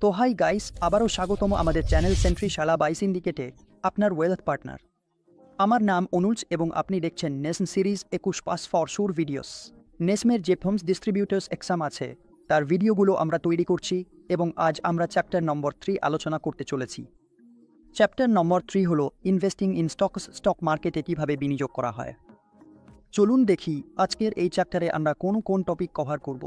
তো hi guys, আবারও স্বাগতম আমাদের চ্যানেল সেন্ট্রি শালা বাই সিন্ডিকেটে, আপনার ওয়েলথ পার্টনার। আমার নাম অনুজ এবং আপনি দেখছেন নেসম সিরিজ 21 পাস ফর শুর ভিডিওস। নেসমের যে ফার্মস ডিস্ট্রিবিউটার্স এক্সাম আছে তার ভিডিওগুলো আমরা তৈরি করছি এবং আজ আমরা চ্যাপ্টার নম্বর 3 আলোচনা করতে চলেছি। চ্যাপ্টার নম্বর 3 হলো ইনভেস্টিং ইন স্টকস, স্টক মার্কেটে কীভাবে বিনিয়োগ করা হয়। চলুন দেখি আজকের এই চ্যাপ্টারে আমরা কোন টপিক কভার করব।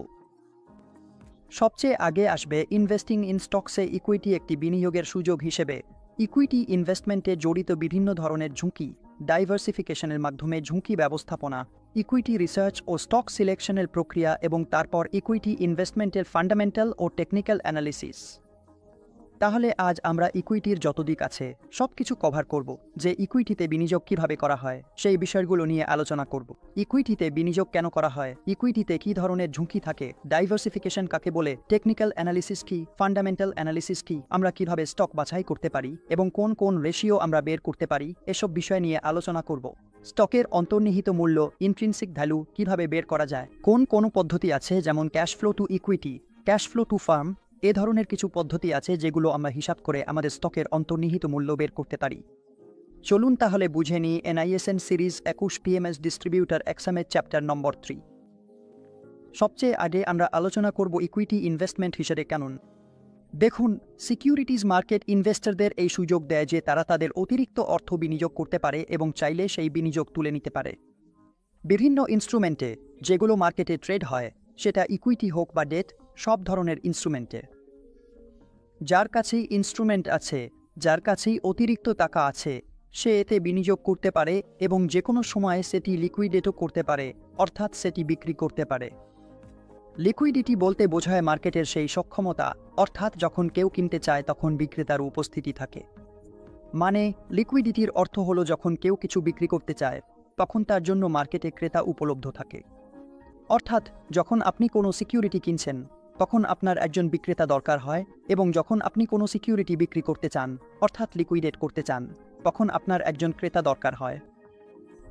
সবচেয়ে আগে আসবে ইনভেস্টিং ইন স্টকসে ইকুইটি একটি বিনিয়োগের সুযোগ হিসেবে। ইকুইটি ইনভেস্টমেন্টে জড়িত বিভিন্ন ধরনের ঝুঁকি, ডাইভার্সিফিকেশনের মাধ্যমে ঝুঁকি ব্যবস্থাপনা, ইকুইটি রিসার্চ ও স্টক সিলেকশনের প্রক্রিয়া এবং তারপর ইকুইটি ইনভেস্টমেন্টের ফান্ডামেন্টাল ও টেকনিক্যাল অ্যানালিসিস। তাহলে আজ আমরা ইকুইটির যত দিক আছে সব কিছু কভার করব। যে ইকুইটিতে বিনিয়োগ কিভাবে করা হয় সেই বিষয়গুলো নিয়ে আলোচনা করব। ইকুইটিতে বিনিয়োগ কেন করা হয়, ইকুইটিতে কী ধরনের ঝুঁকি থাকে, ডাইভার্সিফিকেশন কাকে বলে, টেকনিক্যাল অ্যানালিসিস কি, ফান্ডামেন্টাল অ্যানালিসিস কি, আমরা কিভাবে স্টক বাছাই করতে পারি এবং কোন রেশিও আমরা বের করতে পারি, এসব বিষয় নিয়ে আলোচনা করব। স্টকের অন্তর্নিহিত মূল্য, ইন্ট্রিনসিক ভ্যালু কিভাবে বের করা যায়, কোন পদ্ধতি আছে যেমন cash flow to equity, cash flow to firm, এ ধরনের কিছু পদ্ধতি আছে যেগুলো আমরা হিসাব করে আমাদের স্টকের অন্তর্নিহিত মূল্য বের করতে পারি। চলুন তাহলে বুঝে নিই এনআইএসএন সিরিজ 21 পিএমএস ডিস্ট্রিবিউটার এক্সামের চ্যাপ্টার নম্বর 3। সবচেয়ে আগে আমরা আলোচনা করব ইকুইটি ইনভেস্টমেন্ট হিসেবে কেন। দেখুন, সিকিউরিটিজ মার্কেট ইনভেস্টরদের এই সুযোগ দেয় যে তারা তাদের অতিরিক্ত অর্থ বিনিয়োগ করতে পারে এবং চাইলে সেই বিনিয়োগ তুলে নিতে পারে। বিভিন্ন ইনস্ট্রুমেন্টে যেগুলো মার্কেটে ট্রেড হয়, সেটা ইকুইটি হোক বা ডেট, সব ধরনের ইনস্ট্রুমেন্টে যার কাছেই ইনস্ট্রুমেন্ট আছে, যার কাছেই অতিরিক্ত টাকা আছে, সে এতে বিনিয়োগ করতে পারে এবং যে কোনো সময় সেটি লিকুইডেটও করতে পারে, অর্থাৎ সেটি বিক্রি করতে পারে। লিকুইডিটি বলতে বোঝায় মার্কেটের সেই সক্ষমতা, অর্থাৎ যখন কেউ কিনতে চায় তখন বিক্রেতার উপস্থিতি থাকে। মানে লিকুইডিটির অর্থ হলো যখন কেউ কিছু বিক্রি করতে চায় তখন তার জন্য মার্কেটে ক্রেতা উপলব্ধ থাকে। অর্থাৎ যখন আপনি কোনো সিকিউরিটি কিনছেন তখন আপনার একজন বিক্রেতা দরকার হয় এবং যখন আপনি কোনো সিকিউরিটি বিক্রি করতে চান, অর্থাৎ লিকুইডেট করতে চান, তখন আপনার একজন ক্রেতা দরকার হয়।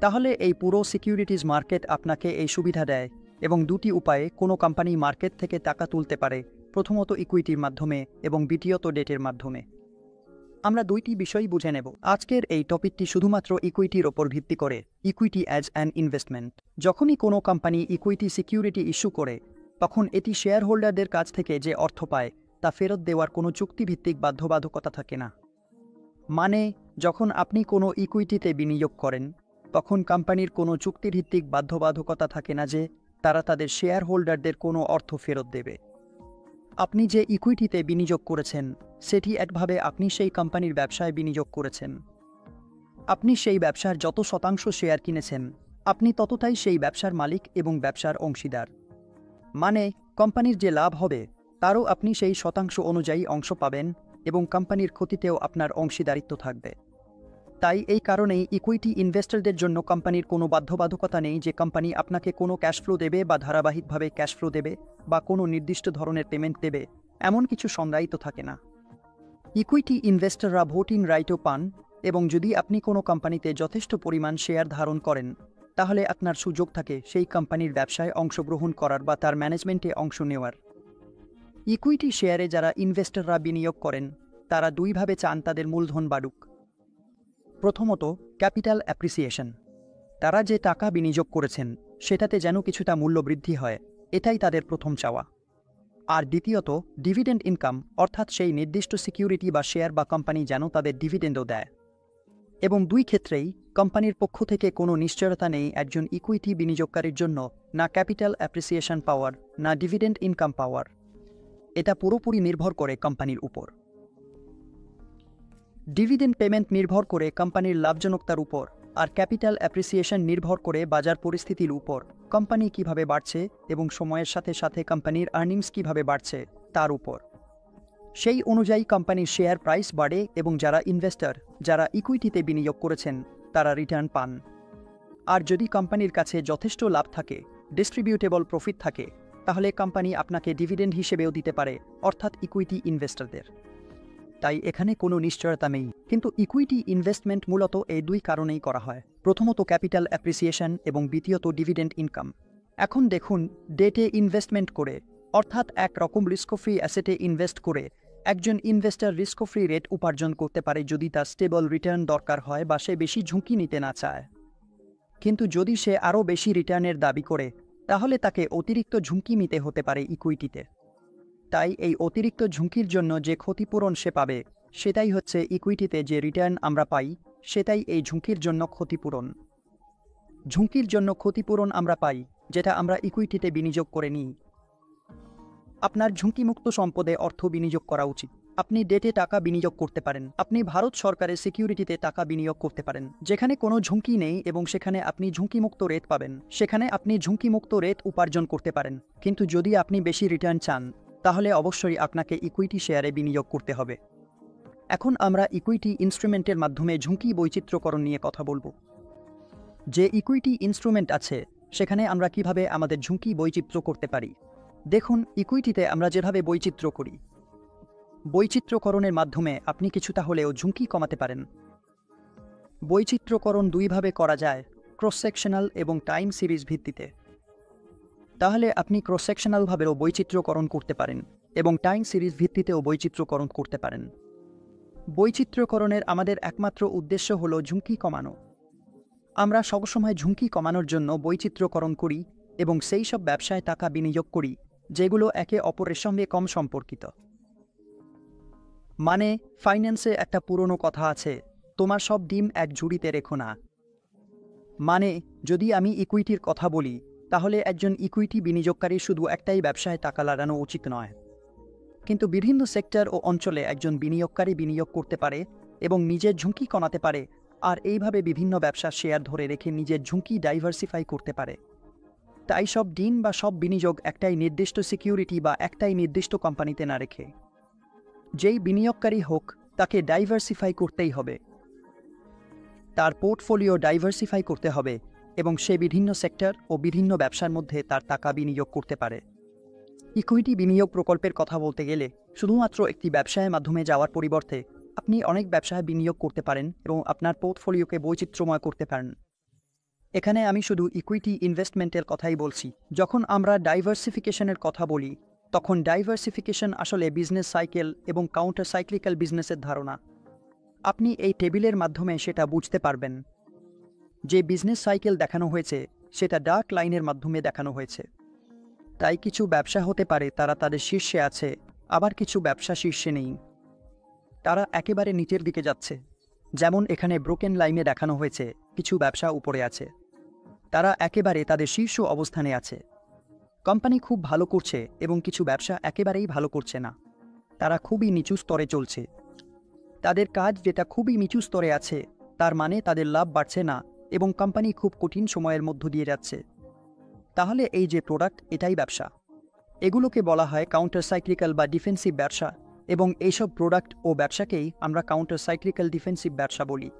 তাহলে এই পুরো সিকিউরিটিজ মার্কেট আপনাকে এই সুবিধা দেয় এবং দুটি উপায়ে কোনো কোম্পানি মার্কেট থেকে টাকা তুলতে পারে, প্রথমত ইকুইটির মাধ্যমে এবং দ্বিতীয়ত ডেটের মাধ্যমে। আমরা দুইটি বিষয় বুঝে নেব। আজকের এই টপিকটি শুধুমাত্র ইকুইটির ওপর ভিত্তি করে, ইকুইটি অ্যাজ অ্যান ইনভেস্টমেন্ট। যখনই কোনো কোম্পানি ইকুইটি সিকিউরিটি ইস্যু করে তখন এটি শেয়ার হোল্ডারদের কাছ থেকে যে অর্থ পায় তা ফেরত দেওয়ার কোনো চুক্তিভিত্তিক বাধ্যবাধকতা থাকে না। মানে যখন আপনি কোনো ইকুইটিতে বিনিয়োগ করেন তখন কোম্পানির কোনো চুক্তিভিত্তিক বাধ্যবাধকতা থাকে না যে তারা তাদের শেয়ার হোল্ডারদের কোনো অর্থ ফেরত দেবে। আপনি যে ইকুইটিতে বিনিয়োগ করেছেন সেটি একভাবে আপনি সেই কোম্পানির ব্যবসায় বিনিয়োগ করেছেন। আপনি সেই ব্যবসার যত শতাংশ শেয়ার কিনেছেন আপনি ততটাই সেই ব্যবসার মালিক এবং ব্যবসার অংশীদার। মানে কোম্পানির যে লাভ হবে তারও আপনি সেই শতাংশ অনুযায়ী অংশ পাবেন এবং কোম্পানির ক্ষতিতেও আপনার অংশীদারিত্ব থাকবে। তাই এই কারণেই ইকুইটি ইনভেস্টরদের জন্য কোম্পানির কোনো বাধ্যবাধকতা নেই যে কোম্পানি আপনাকে কোনো ক্যাশফ্লো দেবে বা ধারাবাহিকভাবে ক্যাশফ্লো দেবে বা কোনো নির্দিষ্ট ধরনের পেমেন্ট দেবে, এমন কিছু সংজ্ঞায়িত থাকে না। ইকুইটি ইনভেস্টররা ভোটিং রাইটও পান এবং যদি আপনি কোনো কোম্পানিতে যথেষ্ট পরিমাণ শেয়ার ধারণ করেন তাহলে আপনার সুযোগ থাকে সেই কোম্পানির ব্যবসায় অংশগ্রহণ করার বা তার ম্যানেজমেন্টে অংশ নেওয়ার। ইকুইটি শেয়ারে যারা ইনভেস্টররা বিনিয়োগ করেন তারা দুইভাবে চান তাদের মূলধন বাড়ুক। প্রথমত, ক্যাপিটাল অ্যাপ্রিসিয়েশন। তারা যে টাকা বিনিয়োগ করেছেন সেটাতে যেন কিছুটা মূল্য বৃদ্ধি হয়, এটাই তাদের প্রথম চাওয়া। আর দ্বিতীয়ত, ডিভিডেন্ড ইনকাম, অর্থাৎ সেই নির্দিষ্ট সিকিউরিটি বা শেয়ার বা কোম্পানি যেন তাদের ডিভিডেন্ডও দেয়। এবং দুই ক্ষেত্রেই কোম্পানির পক্ষ থেকে কোনো নিশ্চয়তা নেই একজন ইকুইটি বিনিয়োগকারীর জন্য, না ক্যাপিটাল অ্যাপ্রিসিয়েশন পাওয়ার না ডিভিডেন্ড ইনকাম পাওয়ার। এটা পুরোপুরি নির্ভর করে কোম্পানির উপর। ডিভিডেন্ড পেমেন্ট নির্ভর করে কোম্পানির লাভজনকতার উপর আর ক্যাপিটাল অ্যাপ্রিসিয়েশন নির্ভর করে বাজার পরিস্থিতির উপর, কোম্পানি কিভাবে বাড়ছে এবং সময়ের সাথে সাথে কোম্পানির আর্নিংস কিভাবে বাড়ছে তার উপর। সেই অনুযায়ী কোম্পানির শেয়ার প্রাইস বাড়ে এবং যারা ইনভেস্টর, যারা ইকুইটিতে বিনিয়োগ করেছেন তারা রিটার্ন পান। আর যদি কোম্পানির কাছে যথেষ্ট লাভ থাকে, ডিস্ট্রিবিউটেবল প্রফিট থাকে, তাহলে কোম্পানি আপনাকে ডিভিডেন্ড হিসেবেও দিতে পারে, অর্থাৎ ইকুইটি ইনভেস্টরদের। তাই এখানে কোনো নিশ্চয়তা নেই, কিন্তু ইকুইটি ইনভেস্টমেন্ট মূলত এই দুই কারণেই করা হয়। প্রথমত ক্যাপিটাল অ্যাপ্রিসিয়েশন এবং দ্বিতীয়ত ডিভিডেন্ড ইনকাম। এখন দেখুন, ডেটে ইনভেস্টমেন্ট করে, অর্থাৎ এক রকম রিস্ক ফ্রি অ্যাসেটে ইনভেস্ট করে একজন ইনভেস্টর রিস্ক ফ্রি রেট উপার্জন করতে পারে যদি তার স্টেবল রিটার্ন দরকার হয় বা সে বেশি ঝুঁকি নিতে না চায়। কিন্তু যদি সে আরও বেশি রিটার্নের দাবি করে তাহলে তাকে অতিরিক্ত ঝুঁকি নিতে হতে পারে ইকুইটিতে। তাই এই অতিরিক্ত ঝুঁকির জন্য যে ক্ষতিপূরণ সে পাবে সেটাই হচ্ছে ইকুইটিতে যে রিটার্ন আমরা পাই, সেটাই এই ঝুঁকির জন্য ক্ষতিপূরণ। ঝুঁকির জন্য ক্ষতিপূরণ আমরা পাই যেটা আমরা ইকুইটিতে বিনিয়োগ করে নিই। আপনার ঝুঁকিমুক্ত সম্পদে অর্থ বিনিয়োগ করা উচিত। আপনি ডেটে টাকা বিনিয়োগ করতে পারেন, আপনি ভারত সরকারের সিকিউরিটিতে টাকা বিনিয়োগ করতে পারেন যেখানে কোনো ঝুঁকি নেই এবং সেখানে আপনি ঝুঁকিমুক্ত রেট পাবেন, সেখানে আপনি ঝুঁকিমুক্ত রেট উপার্জন করতে পারেন। কিন্তু যদি আপনি বেশি রিটার্ন চান তাহলে অবশ্যই আপনাকে ইকুইটি শেয়ারে বিনিয়োগ করতে হবে। এখন আমরা ইকুইটি ইনস্ট্রুমেন্টের মাধ্যমে ঝুঁকি বৈচিত্র্যকরণ নিয়ে কথা বলবো। যে ইকুইটি ইনস্ট্রুমেন্ট আছে সেখানে আমরা কিভাবে আমাদের ঝুঁকি বৈচিত্র্য করতে পারি। দেখুন, ইকুইটিতে আমরা যেভাবে বৈচিত্র্য করি, বৈচিত্র্যকরণের মাধ্যমে আপনি কিছুটা হলেও ঝুঁকি কমাতে পারেন। বৈচিত্র্যকরণ দুইভাবে করা যায়, ক্রস সেকশনাল এবং টাইম সিরিজ ভিত্তিতে। তাহলে আপনি ক্রস সেকশনালভাবেও বৈচিত্র্যকরণ করতে পারেন এবং টাইম সিরিজ ভিত্তিতেও বৈচিত্র্যকরণ করতে পারেন। বৈচিত্র্যকরণের আমাদের একমাত্র উদ্দেশ্য হল ঝুঁকি কমানো। আমরা সবসময় ঝুঁকি কমানোর জন্য বৈচিত্র্যকরণ করি এবং সেই সব ব্যবসায় টাকা বিনিয়োগ করি যেগুলো একে অপরের সঙ্গে কম সম্পর্কিত। মানে, ফাইন্যান্সে একটা পুরনো কথা আছে, তোমার সব ডিম এক ঝুড়িতে রেখো না। মানে, যদি আমি ইকুইটির কথা বলি তাহলে একজন ইকুইটি বিনিয়োগকারী শুধু একটাই ব্যবসায় টাকা লাগানো উচিত নয়। কিন্তু বিভিন্ন সেক্টর ও অঞ্চলে একজন বিনিয়োগকারী বিনিয়োগ করতে পারে এবং নিজের ঝুঁকি কমাতে পারে, আর এইভাবে বিভিন্ন ব্যবসার শেয়ার ধরে রেখে নিজের ঝুঁকি ডাইভার্সিফাই করতে পারে। তাই সব দিন বা সব বিনিয়োগ একটাই নির্দিষ্ট সিকিউরিটি বা একটাই নির্দিষ্ট কোম্পানিতে না রেখে যেই বিনিয়োগকারী হোক তাকে ডাইভার্সিফাই করতেই হবে। তার পোর্টফোলিও ডাইভার্সিফাই করতে হবে এবং সে বিভিন্ন সেক্টর ও বিভিন্ন ব্যবসার মধ্যে তার টাকা বিনিয়োগ করতে পারে। ইকুইটি বিনিয়োগ প্রকল্পের কথা বলতে গেলে শুধুমাত্র একটি ব্যবসায়ের মাধ্যমে যাওয়ার পরিবর্তে আপনি অনেক ব্যবসায় বিনিয়োগ করতে পারেন এবং আপনার পোর্টফোলিওকে বৈচিত্র্যময় করতে পারেন। এখানে আমি শুধু ইকুইটি ইনভেস্টমেন্টের কথাই বলছি। যখন আমরা ডাইভার্সিফিকেশনের কথা বলি তখন ডাইভার্সিফিকেশন আসলে বিজনেস সাইকেল এবং কাউন্টার সাইক্লিক্যাল বিজনেসের ধারণা। আপনি এই টেবিলের মাধ্যমে সেটা বুঝতে পারবেন। যে বিজনেস সাইকেল দেখানো হয়েছে সেটা ডার্ক লাইনের মাধ্যমে দেখানো হয়েছে। তাই কিছু ব্যবসা হতে পারে তারা তাদের শীর্ষে আছে, আবার কিছু ব্যবসা শীর্ষে নেই, তারা একেবারে নিচের দিকে যাচ্ছে। যেমন এখানে ব্রোকেন লাইনে দেখানো হয়েছে কিছু ব্যবসা উপরে আছে, তারা একেবারে তাদের শীর্ষ অবস্থানে আছে। কোম্পানি খুব ভালো করছে এবং কিছু ব্যবসা একেবারেই ভালো করছে না, তারা খুবই নিচু স্তরে চলছে। তাদের কাজ যেটা খুবই নিচু স্তরে আছে, তার মানে তাদের লাভ বাড়ছে না এবং কোম্পানি খুব কঠিন সময়ের মধ্য দিয়ে যাচ্ছে। তাহলে এই যে প্রোডাক্ট, এটাই ব্যবসা। এগুলোকে বলা হয় কাউন্টার সাইক্লিক্যাল বা ডিফেন্সিভ ব্যবসা এবং এইসব প্রোডাক্ট ও ব্যবসাকেই আমরা কাউন্টার সাইক্লিক্যাল ডিফেন্সিভ ব্যবসা বলি।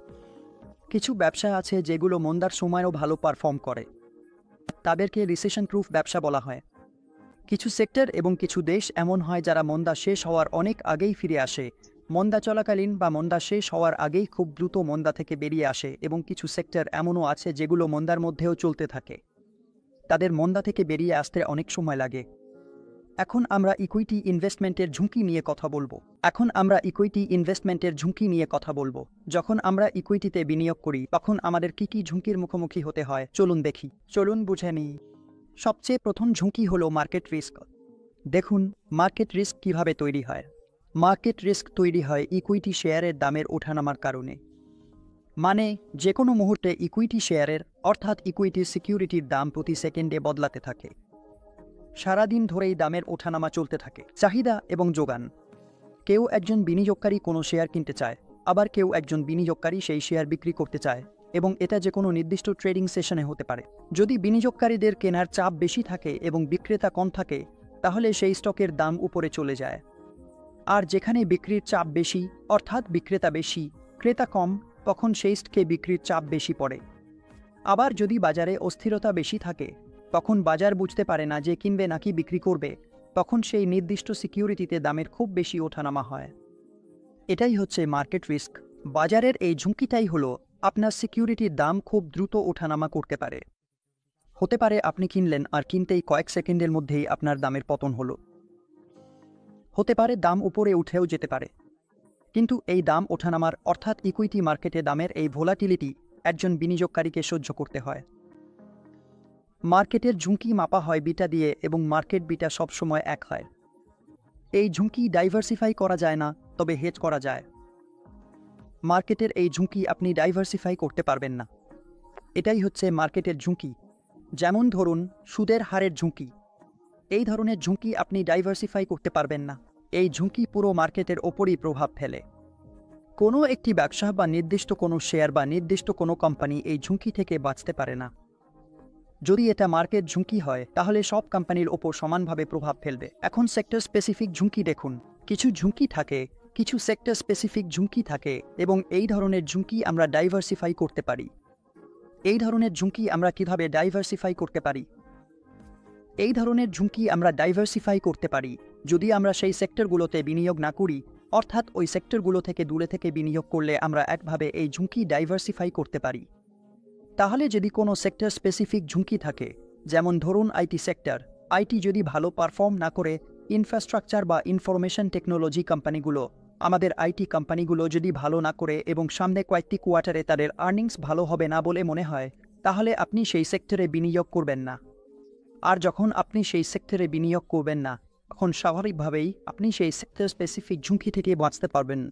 কিছু ব্যবসা আছে যেগুলো মন্দার সময়ও ভালো পারফর্ম করে, তাদেরকে রিসেশন প্রুফ ব্যবসা বলা হয়। কিছু সেক্টর এবং কিছু দেশ এমন হয় যারা মন্দা শেষ হওয়ার অনেক আগেই ফিরে আসে, মন্দা চলাকালীন বা মন্দা শেষ হওয়ার আগেই খুব দ্রুত মন্দা থেকে বেরিয়ে আসে, এবং কিছু সেক্টর এমনও আছে যেগুলো মন্দার মধ্যেও চলতে থাকে, তাদের মন্দা থেকে বেরিয়ে আসতে অনেক সময় লাগে। এখন আমরা ইকুইটি ইনভেস্টমেন্টের ঝুঁকি নিয়ে কথা বলবো। যখন আমরা ইকুইটিতে বিনিয়োগ করি তখন আমাদের কি কি ঝুঁকির মুখোমুখি হতে হয় চলুন বুঝে নিই। সবচেয়ে প্রথম ঝুঁকি হলো মার্কেট রিস্ক। দেখুন, মার্কেট রিস্ক কিভাবে তৈরি হয়। মার্কেট রিস্ক তৈরি হয় ইকুইটি শেয়ারের দামের ওঠানামার কারণে। মানে, যে কোনো মুহূর্তে ইকুইটি শেয়ারের অর্থাৎ ইকুইটি সিকিউরিটির দাম প্রতি সেকেন্ডে বদলাতে থাকে। সারাদিন ধরেই দামের ওঠানামা চলতে থাকে। চাহিদা এবং যোগান। কেউ একজন বিনিয়োগকারী কোনো শেয়ার কিনতে চায়, আবার কেউ একজন বিনিয়োগকারী সেই শেয়ার বিক্রি করতে চায়, এবং এটা যে কোনো নির্দিষ্ট ট্রেডিং সেশনে হতে পারে। যদি বিনিয়োগকারীদের কেনার চাপ বেশি থাকে এবং বিক্রেতা কম থাকে তাহলে সেই স্টকের দাম উপরে চলে যায়। আর যেখানে বিক্রির চাপ বেশি অর্থাৎ বিক্রেতা বেশি, ক্রেতা কম, তখন সেই স্টকে বিক্রির চাপ বেশি পড়ে। আবার যদি বাজারে অস্থিরতা বেশি থাকে, তখন বাজার বুঝতে পারে না যে কিনবে নাকি বিক্রি করবে, তখন সেই নির্দিষ্ট সিকিউরিটিতে দামের খুব বেশি ওঠানামা হয়। এটাই হচ্ছে মার্কেট রিস্ক। বাজারের এই ঝুঁকিটাই হলো আপনার সিকিউরিটির দাম খুব দ্রুত ওঠানামা করতে পারে। হতে পারে আপনি কিনলেন আর কিনতেই কয়েক সেকেন্ডের মধ্যেই আপনার দামের পতন হলো। হতে পারে দাম উপরে উঠেও যেতে পারে। কিন্তু এই দাম ওঠানামার অর্থাৎ ইকুইটি মার্কেটে দামের এই ভোলাটিলিটি একজন বিনিয়োগকারীকে সহ্য করতে হয়। মার্কেটের ঝুঁকি মাপা হয় বিটা দিয়ে এবং মার্কেট বিটা সবসময় এক হয়। এই ঝুঁকি ডাইভার্সিফাই করা যায় না, তবে হেজ করা যায়। মার্কেটের এই ঝুঁকি আপনি ডাইভার্সিফাই করতে পারবেন না। এটাই হচ্ছে মার্কেটের ঝুঁকি। যেমন ধরুন সুদের হারের ঝুঁকি। এই ধরনের ঝুঁকি আপনি ডাইভার্সিফাই করতে পারবেন না। এই ঝুঁকি পুরো মার্কেটের ওপরই প্রভাব ফেলে। কোনো একটি ব্যবসা বা নির্দিষ্ট কোনো শেয়ার বা নির্দিষ্ট কোনো কোম্পানি এই ঝুঁকি থেকে বাঁচতে পারে না। যদি এটা মার্কেট ঝুঁকি হয় তাহলে সব কোম্পানির ওপর সমানভাবে প্রভাব ফেলবে। এখন সেক্টর স্পেসিফিক ঝুঁকি দেখুন। কিছু ঝুঁকি থাকে, কিছু সেক্টর স্পেসিফিক ঝুঁকি থাকে এবং এই ধরনের ঝুঁকি আমরা ডাইভার্সিফাই করতে পারি। এই ধরনের ঝুঁকি আমরা কিভাবে ডাইভার্সিফাই করতে পারি? এই ধরনের ঝুঁকি আমরা ডাইভার্সিফাই করতে পারি যদি আমরা সেই সেক্টরগুলোতে বিনিয়োগ না করি, অর্থাৎ ওই সেক্টরগুলো থেকে দূরে থেকে বিনিয়োগ করলে আমরা একভাবে এই ঝুঁকি ডাইভার্সিফাই করতে পারি। তাহলে যদি কোনো সেক্টর স্পেসিফিক ঝুঁকি থাকে, যেমন ধরুন আইটি সেক্টর, আইটি যদি ভালো পারফর্ম না করে, ইনফ্রাস্ট্রাকচার বা ইনফরমেশন টেকনোলজি কোম্পানিগুলো, আমাদের আইটি কোম্পানিগুলো যদি ভালো না করে এবং সামনে কয়েকটি কোয়ার্টারে তাদের আর্নিংস ভালো হবে না বলে মনে হয়, তাহলে আপনি সেই সেক্টরে বিনিয়োগ করবেন না। আর যখন আপনি সেই সেক্টরে বিনিয়োগ করবেন না, তখন স্বাভাবিকভাবেই আপনি সেই সেক্টর স্পেসিফিক ঝুঁকি থেকে বাঁচতে পারবেন।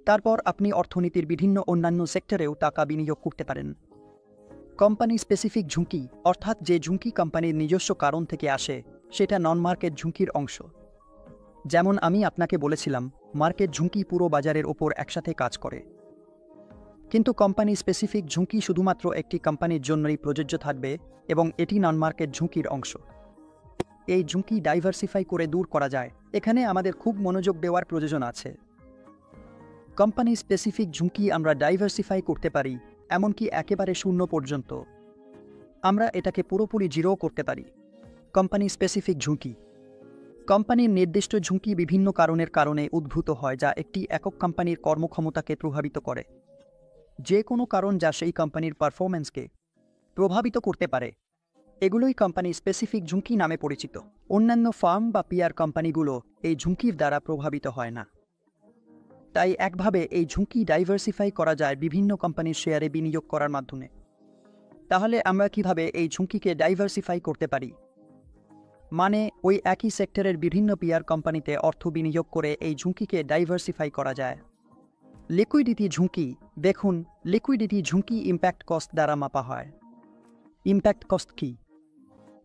তারপর আপনি অর্থনীতির বিভিন্ন অন্যান্য সেক্টরেও টাকা বিনিয়োগ করতে পারেন। কোম্পানি স্পেসিফিক ঝুঁকি, অর্থাৎ যে ঝুঁকি কোম্পানির নিজস্ব কারণ থেকে আসে, সেটা নন মার্কেট ঝুঁকির অংশ। যেমন আমি আপনাকে বলেছিলাম, মার্কেট ঝুঁকি পুরো বাজারের ওপর একসাথে কাজ করে। কিন্তু কোম্পানি স্পেসিফিক ঝুঁকি শুধুমাত্র একটি কোম্পানির জন্যই প্রযোজ্য থাকবে এবং এটি নন মার্কেট ঝুঁকির অংশ। এই ঝুঁকি ডাইভার্সিফাই করে দূর করা যায়। এখানে আমাদের খুব মনোযোগ দেওয়ার প্রয়োজন আছে। কোম্পানি স্পেসিফিক ঝুঁকি আমরা ডাইভার্সিফাই করতে পারি, এমনকি একেবারে শূন্য পর্যন্ত। আমরা এটাকে পুরোপুরি জিরো করতে পারি। কোম্পানি স্পেসিফিক ঝুঁকি। কোম্পানির নির্দিষ্ট ঝুঁকি বিভিন্ন কারণের কারণে উদ্ভূত হয় যা একটি একক কোম্পানির কর্মক্ষমতাকে প্রভাবিত করে। যে কোনো কারণ যা সেই কোম্পানির পারফরম্যান্সকে প্রভাবিত করতে পারে, এগুলোই কোম্পানি স্পেসিফিক ঝুঁকি নামে পরিচিত। অন্যান্য ফার্ম বা পিআর কোম্পানিগুলো এই ঝুঁকির দ্বারা প্রভাবিত হয় না। তাই একভাবে এই ঝুঁকি ডাইভার্সিফাই করা যায় বিভিন্ন কোম্পানির শেয়ারে বিনিয়োগ করার মাধ্যমে। তাহলে আমরা কিভাবে এই ঝুঁকিকে ডাইভার্সিফাই করতে পারি? মানে ওই একই সেক্টরের বিভিন্ন পিআর কোম্পানিতে অর্থ বিনিয়োগ করে এই ঝুঁকিকে ডাইভার্সিফাই করা যায়। লিকুইডিটি ঝুঁকি দেখুন। লিকুইডিটি ঝুঁকি ইম্প্যাক্ট কস্ট দ্বারা মাপা হয়। ইম্প্যাক্ট কস্ট কি?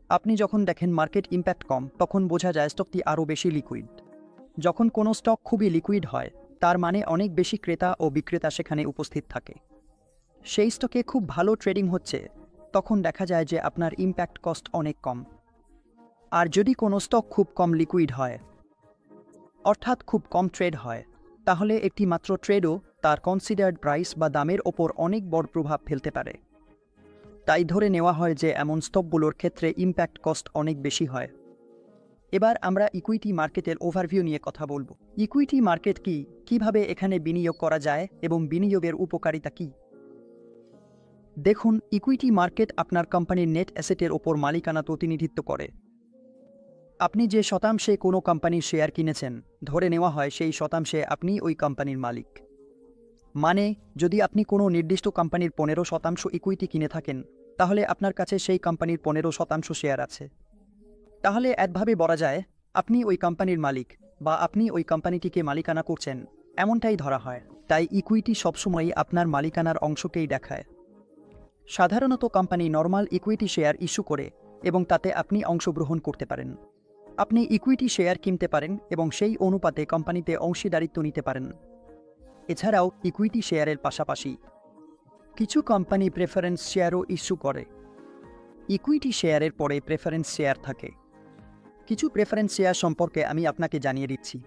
আপনি যখন দেখেন মার্কেট ইম্প্যাক্ট কম, তখন বোঝা যায় স্টকটি আরও বেশি লিকুইড। যখন কোনো স্টক খুবই লিকুইড হয়, তার মানে অনেক বেশি ক্রেতা ও বিক্রেতা সেখানে উপস্থিত থাকে। সেই স্টকে খুব ভালো ট্রেডিং হচ্ছে, তখন দেখা যায় যে আপনার ইম্প্যাক্ট কস্ট অনেক কম। আর যদি কোনো স্টক খুব কম লিকুইড হয়, অর্থাৎ খুব কম ট্রেড হয়, তাহলে একটি মাত্র ট্রেডও তার কনসিডার্ড প্রাইস বা দামের ওপর অনেক বড় প্রভাব ফেলতে পারে। তাই ধরে নেওয়া হয় যে এমন স্টকগুলোর ক্ষেত্রে ইম্প্যাক্ট কস্ট অনেক বেশি হয়। এবার আমরা ইকুইটি মার্কেটের ওভারভিউ নিয়ে কথা বলবো। ইকুইটি মার্কেট কি, কিভাবে এখানে বিনিয়োগ করা যায় এবং বিনিয়োগের উপকারিতা কি? দেখুন, ইকুইটি মার্কেট আপনার কোম্পানির নেট অ্যাসেটের ওপর মালিকানা প্রতিনিধিত্ব করে। আপনি যে শতাংশে কোনো কোম্পানির শেয়ার কিনেছেন, ধরে নেওয়া হয় সেই শতাংশে আপনি ওই কোম্পানির মালিক। মানে যদি আপনি কোনো নির্দিষ্ট কোম্পানির 15% ইকুইটি কিনে থাকেন, তাহলে আপনার কাছে সেই কোম্পানির 15% শেয়ার আছে। তাহলে একভাবে বলা যায় আপনি ওই কোম্পানির মালিক বা আপনি ওই কোম্পানিটিকে মালিকানা করছেন, এমনটাই ধরা হয়। তাই ইকুইটি সবসময়ই আপনার মালিকানার অংশকেই দেখায়। সাধারণত company normal equity share issue করে এবং তাতে আপনি অংশগ্রহণ করতে পারেন। আপনি ইকুইটি শেয়ার কিনতে পারেন এবং সেই অনুপাতে কোম্পানিতে অংশীদারিত্ব নিতে পারেন। এছাড়াও ইকুইটি শেয়ারের পাশাপাশি কিছু কোম্পানি প্রেফারেন্স শেয়ারও ইস্যু করে। ইকুইটি শেয়ারের পরে প্রেফারেন্স শেয়ার থাকে। কিছু প্রেফারেন্স শেয়ার সম্পর্কে আমি আপনাকে জানিয়ে দিচ্ছি।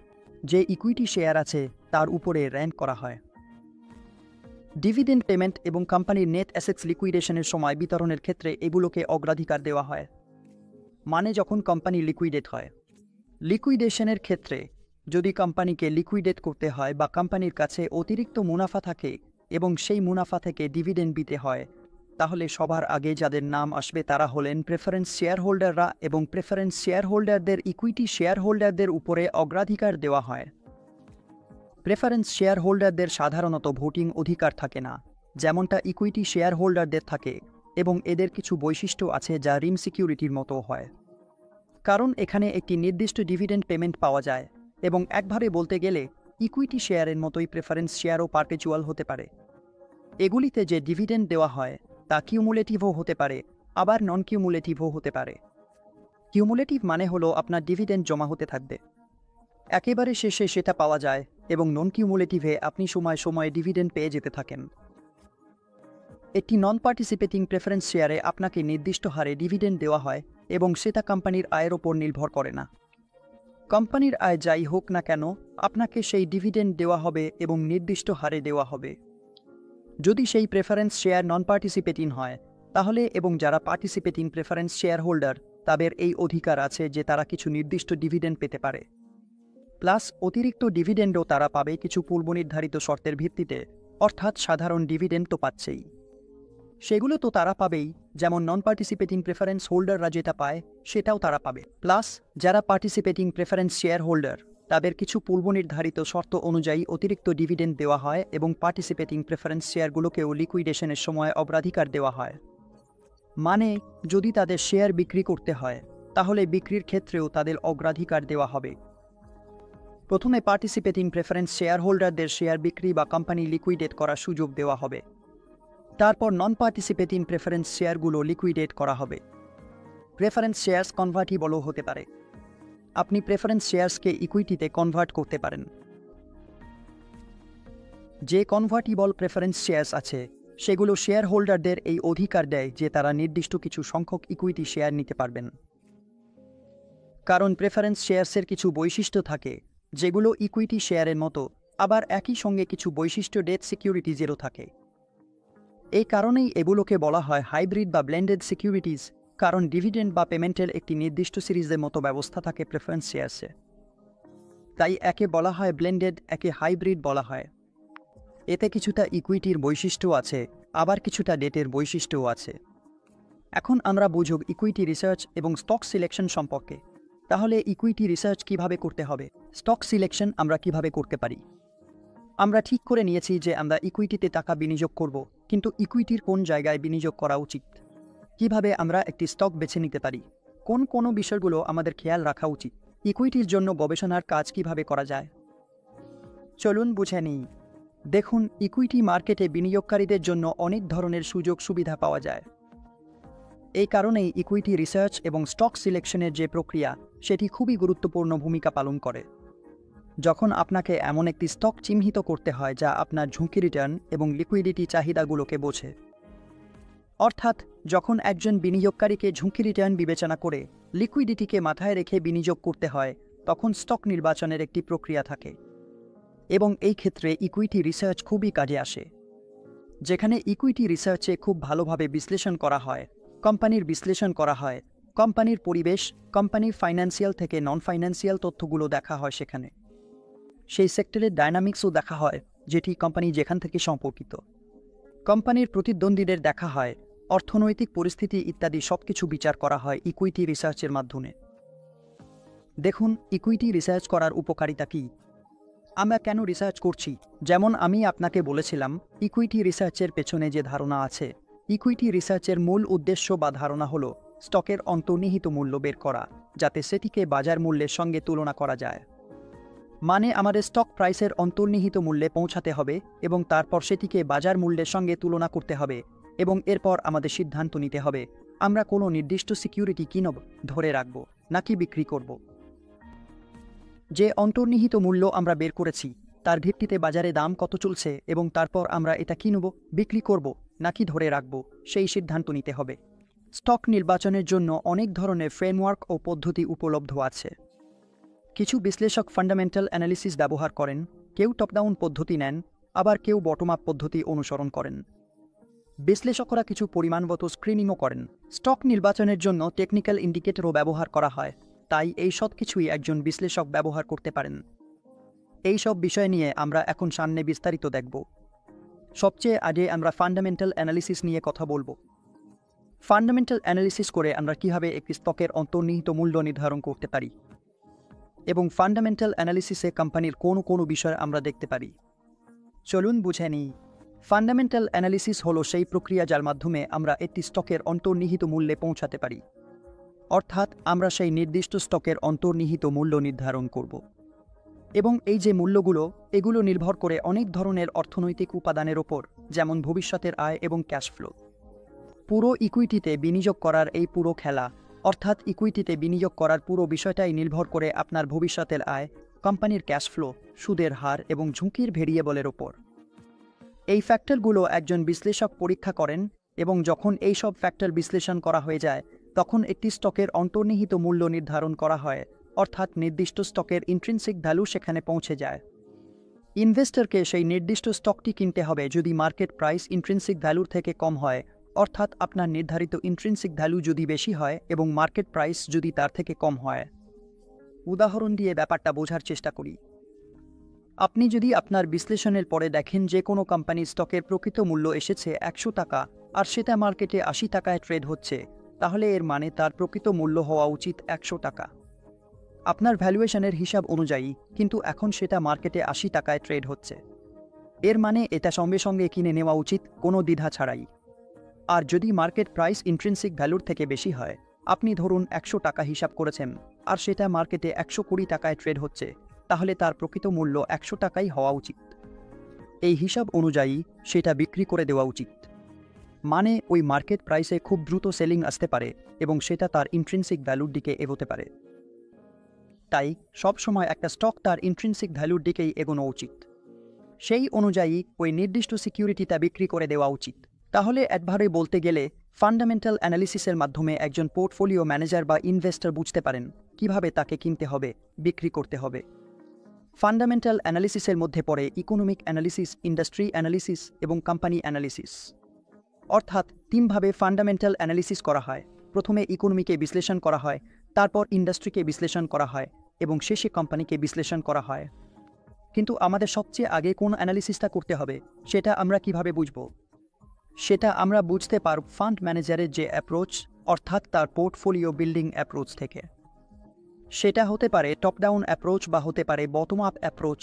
যে ইকুইটি শেয়ার আছে তার উপরে র্যাঙ্ক করা হয়। ডিভিডেন্ড পেমেন্ট এবং কোম্পানির নেট অ্যাসেটস লিকুইডেশনের সময় বিতরণের ক্ষেত্রে এগুলোকে অগ্রাধিকার দেওয়া হয়। মানে যখন কোম্পানি লিকুইডেট হয়, লিকুইডেশনের ক্ষেত্রে যদি কোম্পানিকে লিকুইডেট করতে হয় বা কোম্পানির কাছে অতিরিক্ত মুনাফা থাকে এবং সেই মুনাফা থেকে ডিভিডেন্ড দিতে হয়, তাহলে সবার আগে যাদের নাম আসবে তারা হলেন প্রেফারেন্স শেয়ার হোল্ডাররা, এবং প্রেফারেন্স শেয়ার হোল্ডারদের ইকুইটি শেয়ার হোল্ডারদের উপরে অগ্রাধিকার দেওয়া হয়। প্রেফারেন্স শেয়ার হোল্ডারদের সাধারণত ভোটিং অধিকার থাকে না, যেমনটা ইকুইটি শেয়ার হোল্ডারদের থাকে, এবং এদের কিছু বৈশিষ্ট্য আছে যা রিম সিকিউরিটির মতো হয়। কারণ এখানে একটি নির্দিষ্ট ডিভিডেন্ড পেমেন্ট পাওয়া যায়, এবং একভাবে বলতে গেলে ইকুইটি শেয়ারের মতোই প্রেফারেন্স শেয়ারও পারপেচুয়াল হতে পারে। এগুলিতে যে ডিভিডেন্ড দেওয়া হয় তা কিউমুলেটিভও হতে পারে, আবার নন কিউমুলেটিভও হতে পারে। কিউমুলেটিভ মানে হলো আপনার ডিভিডেন্ড জমা হতে থাকবে, একেবারে শেষে সেটা পাওয়া যায়, এবং নন কিউমুলেটিভে আপনি সময় সময়ে ডিভিডেন্ড পেয়ে যেতে থাকেন। একটি নন পার্টিসিপেটিং প্রেফারেন্স শেয়ারে আপনাকে নির্দিষ্ট হারে ডিভিডেন্ড দেওয়া হয়, এবং সেটা কোম্পানির আয়ের ওপর নির্ভর করে না। কোম্পানির আয় যাই হোক না কেন, আপনাকে সেই ডিভিডেন্ড দেওয়া হবে এবং নির্দিষ্ট হারে দেওয়া হবে। যদি সেই প্রেফারেন্স শেয়ার নন পার্টিসিপেটিং হয় তাহলে, এবং যারা পার্টিসিপেটিং প্রেফারেন্স শেয়ার হোল্ডার, তাদের এই অধিকার আছে যে তারা কিছু নির্দিষ্ট ডিভিডেন্ড পেতে পারে। প্লাস অতিরিক্ত ডিভিডেন্ডও তারা পাবে কিছু পূর্বনির্ধারিত শর্তের ভিত্তিতে, অর্থাৎ সাধারণ ডিভিডেন্ড তো পাচ্ছেই, সেগুলো তো তারা পাবেই, যেমন নন পার্টিসিপেটিং প্রেফারেন্স হোল্ডাররা যেটা পায় সেটাও তারা পাবে। প্লাস যারা পার্টিসিপেটিং প্রেফারেন্স শেয়ার হোল্ডার, তাদের কিছু পূর্বনির্ধারিত শর্ত অনুযায়ী অতিরিক্ত ডিভিডেন্ড দেওয়া হয়, এবং পার্টিসিপেটিং প্রেফারেন্স শেয়ারগুলোকেও লিকুইডেশনের সময় অগ্রাধিকার দেওয়া হয়। মানে যদি তাদের শেয়ার বিক্রি করতে হয় তাহলে বিক্রির ক্ষেত্রেও তাদের অগ্রাধিকার দেওয়া হবে। প্রথমে পার্টিসিপেটিং প্রেফারেন্স শেয়ার হোল্ডারদের শেয়ার বিক্রি বা কোম্পানি লিকুইডেট করার সুযোগ দেওয়া হবে। তারপর নন পার্টিসিপেটিং প্রেফারেন্স শেয়ারগুলো লিকুইডেট করা হবে। প্রেফারেন্স শেয়ার্স কনভার্টিবলও হতে পারে, আপনি প্রেফারেন্স শেয়ার্সকে ইকুইটিতে কনভার্ট করতে পারেন। যে কনভার্টিবল প্রেফারেন্স শেয়ার্স আছে সেগুলো শেয়ার হোল্ডারদের এই অধিকার দেয় যে তারা নির্দিষ্ট কিছু সংখ্যক ইকুইটি শেয়ার নিতে পারবেন। কারণ প্রেফারেন্স শেয়ার্সের কিছু বৈশিষ্ট্য থাকে যেগুলো ইকুইটি শেয়ারের মতো, আবার একই সঙ্গে কিছু বৈশিষ্ট্য ডেট সিকিউরিটিজেরও থাকে। এই কারণেই এগুলোকে বলা হয় হাইব্রিড বা ব্লেন্ডেড সিকিউরিটিজ, কারণ ডিভিডেন্ড বা পেমেন্টের একটি নির্দিষ্ট সিরিজের মতো ব্যবস্থা থাকে প্রেফারেন্স শেয়ার্সে। তাই একে বলা হয় ব্লেন্ডেড, একে হাইব্রিড বলা হয়। এতে কিছুটা ইকুইটির বৈশিষ্ট্য আছে, আবার কিছুটা ডেটের বৈশিষ্ট্যও আছে। এখন আমরা বুঝব ইকুইটি রিসার্চ এবং স্টক সিলেকশন সম্পর্কে। তাহলে ইকুইটি রিসার্চ কিভাবে করতে হবে, স্টক সিলেকশন আমরা কিভাবে করতে পারি। আমরা ঠিক করে নিয়েছি যে আমরা ইকুইটিতে টাকা বিনিয়োগ করব, কিন্তু ইকুইটির কোন জায়গায় বিনিয়োগ করা উচিত, কিভাবে আমরা একটি স্টক বেছে নিতে পারি, কোন বিষয়গুলো আমাদের খেয়াল রাখা উচিত, ইকুইটির জন্য গবেষণার কাজ কিভাবে করা যায়, চলুন বুঝে নিই। দেখুন, ইকুইটি মার্কেটে বিনিয়োগকারীদের জন্য অনেক ধরনের সুযোগ সুবিধা পাওয়া যায়। এই কারণেই ইকুইটি রিসার্চ এবং স্টক সিলেকশনের যে প্রক্রিয়া সেটি খুবই গুরুত্বপূর্ণ ভূমিকা পালন করে। যখন আপনাকে এমন একটি স্টক চিহ্নিত করতে হয় যা আপনার ঝুঁকি রিটার্ন এবং লিকুইডিটি চাহিদাগুলোকে বোঝে, অর্থাৎ যখন একজন বিনিয়োগকারীকে ঝুঁকি রিটার্ন বিবেচনা করে লিকুইডিটিকে মাথায় রেখে বিনিয়োগ করতে হয়, তখন স্টক নির্বাচনের একটি প্রক্রিয়া থাকে, এবং এই ক্ষেত্রে ইকুইটি রিসার্চ খুবই কাজে আসে। যেখানে ইকুইটি রিসার্চে খুব ভালোভাবে বিশ্লেষণ করা হয়, কোম্পানির বিশ্লেষণ করা হয়, কোম্পানির পরিবেশ, কোম্পানির ফাইন্যান্সিয়াল থেকে নন ফাইন্যান্সিয়াল তথ্যগুলো দেখা হয়, সেখানে সেই সেক্টরের ডায়নামিক্সও দেখা হয় যেটি কোম্পানি যেখান থেকে সম্পর্কিত, কোম্পানির প্রতিদ্বন্দ্বীদের দেখা হয়, অর্থনৈতিক পরিস্থিতি ইত্যাদি সবকিছু বিচার করা হয় ইকুইটি রিসার্চের মাধ্যমে। দেখুন, ইকুইটি রিসার্চ করার উপকারিতা কী, আমরা কেন রিসার্চ করছি। যেমন আমি আপনাকে বলেছিলাম, ইকুইটি রিসার্চের পেছনে যে ধারণা আছে, ইকুইটি রিসার্চের মূল উদ্দেশ্য বা ধারণা হলো স্টকের অন্তর্নিহিত মূল্য বের করা, যাতে সেটিকে বাজার মূল্যের সঙ্গে তুলনা করা যায়। মানে আমাদের স্টক প্রাইসের অন্তর্নিহিত মূল্যে পৌঁছাতে হবে এবং তারপর সেটিকে বাজার মূল্যের সঙ্গে তুলনা করতে হবে, এবং এরপর আমাদের সিদ্ধান্ত নিতে হবে আমরা কোনো নির্দিষ্ট সিকিউরিটি কিনব, ধরে রাখব, নাকি বিক্রি করব। যে অন্তর্নিহিত মূল্য আমরা বের করেছি তার ভিত্তিতে বাজারে দাম কত চলছে, এবং তারপর আমরা এটা কিনব, বিক্রি করব, নাকি ধরে রাখব, সেই সিদ্ধান্ত নিতে হবে। স্টক নির্বাচনের জন্য অনেক ধরনের ফ্রেমওয়ার্ক ও পদ্ধতি উপলব্ধ আছে। কিছু বিশ্লেষক ফান্ডামেন্টাল অ্যানালিসিস ব্যবহার করেন, কেউ টপডাউন পদ্ধতি নেন, আবার কেউ বটম আপ পদ্ধতি অনুসরণ করেন। বিশ্লেষকরা কিছু পরিমাণগত স্ক্রিনিংও করেন। স্টক নির্বাচনের জন্য টেকনিক্যাল ইন্ডিকেটরও ব্যবহার করা হয়, তাই এই সব কিছুই একজন বিশ্লেষক ব্যবহার করতে পারেন। এই সব বিষয় নিয়ে আমরা এখন সামনে বিস্তারিত দেখব। সবচেয়ে আগে আমরা ফান্ডামেন্টাল অ্যানালিসিস নিয়ে কথা বলবো। ফান্ডামেন্টাল অ্যানালিসিস করে আমরা কিভাবে একটি স্টকের অন্তর্নিহিত মূল্য নির্ধারণ করতে পারি এবং ফান্ডামেন্টাল অ্যানালিসিসে কোম্পানির কোন বিষয় আমরা দেখতে পারি। চলুন বুঝে নিই। ফান্ডামেন্টাল অ্যানালিসিস হলো সেই প্রক্রিয়া যার মাধ্যমে আমরা একটি স্টকের অন্তর্নিহিত মূল্যে পৌঁছাতে পারি, অর্থাৎ আমরা সেই নির্দিষ্ট স্টকের অন্তর্নিহিত মূল্য নির্ধারণ করব। এবং এই যে মূল্যগুলো, এগুলো নির্ভর করে অনেক ধরনের অর্থনৈতিক উপাদানের ওপর, যেমন ভবিষ্যতের আয় এবং ক্যাশ ফ্লো। পুরো ইকুইটিতে বিনিয়োগ করার এই পুরো খেলা, অর্থাৎ ইকুইটিতে বিনিয়োগ করার পুরো বিষয়টাই নির্ভর করে আপনার ভবিষ্যতের আয়, কোম্পানির ক্যাশ ফ্লো, সুদের হার এবং ঝুঁকির ভেরিয়েবলের ওপর। এই ফ্যাক্টরগুলো একজন বিশ্লেষক পরীক্ষা করেন এবং যখন এই সব ফ্যাক্টর বিশ্লেষণ করা হয়ে যায়, তখন একটি স্টকের অন্তর্নিহিত মূল্য নির্ধারণ করা হয়, অর্থাৎ নির্দিষ্ট স্টকের ইন্ট্রিনসিক ভ্যালু সেখানে পৌঁছে যায়। ইনভেস্টরকে সেই নির্দিষ্ট স্টকটি কিনতে হবে যদি মার্কেট প্রাইস ইন্ট্রিনসিক ভ্যালুর থেকে কম হয়, অর্থাৎ আপনার নির্ধারিত ইন্ট্রিনসিক ভ্যালু যদি বেশি হয় এবং মার্কেট প্রাইস যদি তার থেকে কম হয়। উদাহরণ দিয়ে ব্যাপারটা বোঝার চেষ্টা করি। আপনি যদি আপনার বিশ্লেষণের পরে দেখেন যে কোনো কোম্পানির স্টকের প্রকৃত মূল্য এসেছে 100 টাকা আর সেটা মার্কেটে 80 টাকায় ট্রেড হচ্ছে, তাহলে এর মানে তার প্রকৃত মূল্য হওয়া উচিত 100 টাকা আপনার ভ্যালুয়েশনের হিসাব অনুযায়ী, কিন্তু এখন সেটা মার্কেটে 80 টাকায় ট্রেড হচ্ছে। এর মানে এটা সঙ্গে সঙ্গে কিনে নেওয়া উচিত, কোনো দ্বিধা ছাড়াই। আর যদি মার্কেট প্রাইস ইন্ট্রিনসিক ভ্যালুর থেকে বেশি হয়, আপনি ধরুন 100 টাকা হিসাব করেছেন আর সেটা মার্কেটে 120 টাকায় ট্রেড হচ্ছে, তাহলে তার প্রকৃত মূল্য 100 টাকাই হওয়া উচিত। এই হিসাব অনুযায়ী সেটা বিক্রি করে দেওয়া উচিত। মানে ওই মার্কেট প্রাইসে খুব দ্রুত সেলিং আসতে পারে এবং সেটা তার ইন্ট্রিনসিক ভ্যালুর দিকে এগোতে পারে। তাই সবসময় একটা স্টক তার ইন্ট্রিনসিক ভ্যালুর দিকেই এগোনো উচিত। সেই অনুযায়ী ওই নির্দিষ্ট সিকিউরিটিটা বিক্রি করে দেওয়া উচিত। তাহলে একবারে বলতে গেলে ফান্ডামেন্টাল অ্যানালিসিসের মাধ্যমে একজন পোর্টফোলিও ম্যানেজার বা ইনভেস্টর বুঝতে পারেন কিভাবে তাকে কিনতে হবে, বিক্রি করতে হবে। ফান্ডামেন্টাল অ্যানালিসিসের মধ্যে পড়ে ইকোনমিক অ্যানালিসিস, ইন্ডাস্ট্রি অ্যানালিসিস এবং কোম্পানি অ্যানালিসিস। অর্থাৎ তিনভাবে ফান্ডামেন্টাল অ্যানালিসিস করা হয়। প্রথমে ইকোনমিকে বিশ্লেষণ করা হয়, তারপর ইন্ডাস্ট্রিকে বিশ্লেষণ করা হয় এবং শেষে কোম্পানিকে বিশ্লেষণ করা হয়। কিন্তু আমাদের সবচেয়ে আগে কোন অ্যানালিসিসটা করতে হবে সেটা আমরা কিভাবে বুঝব? সেটা আমরা বুঝতে পারব ফান্ড ম্যানেজারের যে অ্যাপ্রোচ, অর্থাৎ তার পোর্টফোলিও বিল্ডিং অ্যাপ্রোচ থেকে। সেটা হতে পারে টপ ডাউন অ্যাপ্রোচ বা হতে পারে বটম আপ অ্যাপ্রোচ।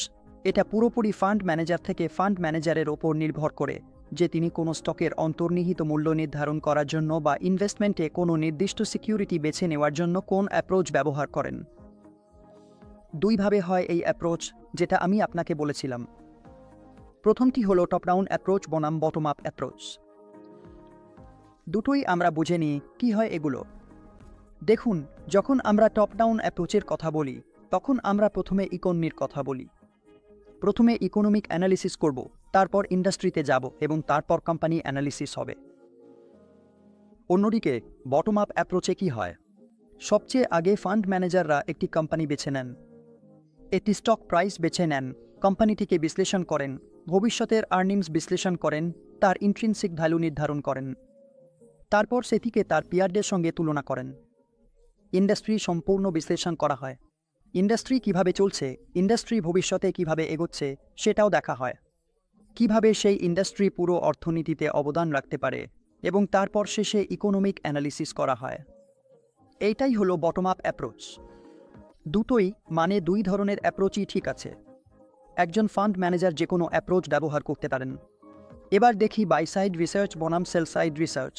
এটা পুরোপুরি ফান্ড ম্যানেজার থেকে ফান্ড ম্যানেজারের ওপর নির্ভর করে যে তিনি কোনো স্টকের অন্তর্নিহিত মূল্য নির্ধারণ করার জন্য বা ইনভেস্টমেন্টে কোনো নির্দিষ্ট সিকিউরিটি বেছে নেওয়ার জন্য কোন অ্যাপ্রোচ ব্যবহার করেন। দুইভাবে হয় এই অ্যাপ্রোচ, যেটা আমি আপনাকে বলেছিলাম। প্রথমটি হলো টপ ডাউন অ্যাপ্রোচ বনাম বটম আপ অ্যাপ্রোচ। দুটোই আমরা বুঝে নিই কী হয় এগুলো। দেখুন, যখন আমরা টপ ডাউন অ্যাপ্রোচের কথা বলি, তখন আমরা প্রথমে ইকোনমির কথা বলি। প্রথমে ইকোনমিক অ্যানালিসিস করব, তারপর ইন্ডাস্ট্রিতে যাব এবং তারপর কোম্পানি অ্যানালিসিস হবে। অন্যদিকে বটম আপ অ্যাপ্রোচে কী হয়? সবচেয়ে আগে ফান্ড ম্যানেজাররা একটি কোম্পানি বেছে নেন, একটি স্টক প্রাইস বেছে নেন, কোম্পানিটিকে বিশ্লেষণ করেন, ভবিষ্যতের আর্নিংস বিশ্লেষণ করেন, তার ইন্ট্রিনসিক ভ্যালু নির্ধারণ করেন। তারপর সেটিকে তার পিয়ারদের সঙ্গে তুলনা করেন। ইন্ডাস্ট্রি সম্পূর্ণ বিশ্লেষণ করা হয়। ইন্ডাস্ট্রি কিভাবে চলছে, ইন্ডাস্ট্রি ভবিষ্যতে কিভাবে এগোচ্ছে সেটাও দেখা হয়। কিভাবে সেই ইন্ডাস্ট্রি পুরো অর্থনীতিতে অবদান রাখতে পারে এবং তারপর শেষে ইকোনমিক অ্যানালিসিস করা হয়। এইটাই হলো বটম আপ অ্যাপ্রোচ। দুটোই মানে দুই ধরনের অ্যাপ্রোচই ঠিক আছে। একজন ফান্ড ম্যানেজার যে কোনো অ্যাপ্রোচ ব্যবহার করতে পারেন। এবার দেখি বাই সাইড রিসার্চ বনাম সেল সাইড রিসার্চ।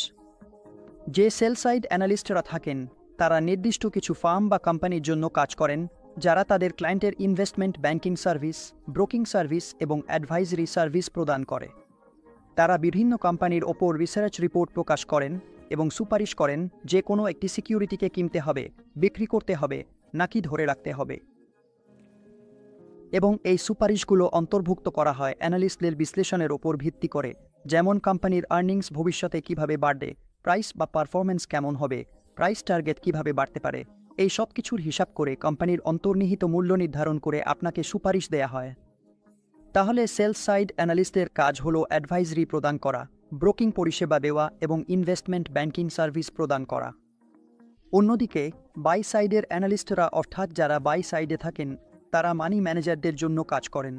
যে সেল সাইড অ্যানালিস্টরা থাকেন তারা নির্দিষ্ট কিছু ফার্ম বা কোম্পানির জন্য কাজ করেন, যারা তাদের ক্লায়েন্টের investment banking service, broking service এবং অ্যাডভাইজরি সার্ভিস প্রদান করে। তারা বিভিন্ন কোম্পানির ওপর রিসার্চ রিপোর্ট প্রকাশ করেন এবং সুপারিশ করেন যে কোনো একটি সিকিউরিটিকে কিনতে হবে, বিক্রি করতে হবে নাকি ধরে রাখতে হবে। এবং এই সুপারিশগুলো অন্তর্ভুক্ত করা হয় অ্যানালিস্টদের বিশ্লেষণের ওপর ভিত্তি করে, যেমন কোম্পানির আর্নিংস ভবিষ্যতে কিভাবে বাড়বে, প্রাইস বা পারফরম্যান্স কেমন হবে, প্রাইস টার্গেট কিভাবে বাড়তে পারে। এই সব কিছুর হিসাব করে কোম্পানির অন্তর্নিহিত মূল্য নির্ধারণ করে আপনাকে সুপারিশ দেয়া হয়। তাহলে সেল সাইড অ্যানালিস্টের কাজ হলো অ্যাডভাইজরি প্রদান করা, ব্রোকিং পরিষেবা দেওয়া এবং ইনভেস্টমেন্ট ব্যাংকিং সার্ভিস প্রদান করা। অন্যদিকে বাই সাইডের অ্যানালিস্টরা, অর্থাৎ যারা বাই সাইডে থাকেন, তারা মানি ম্যানেজারদের জন্য কাজ করেন।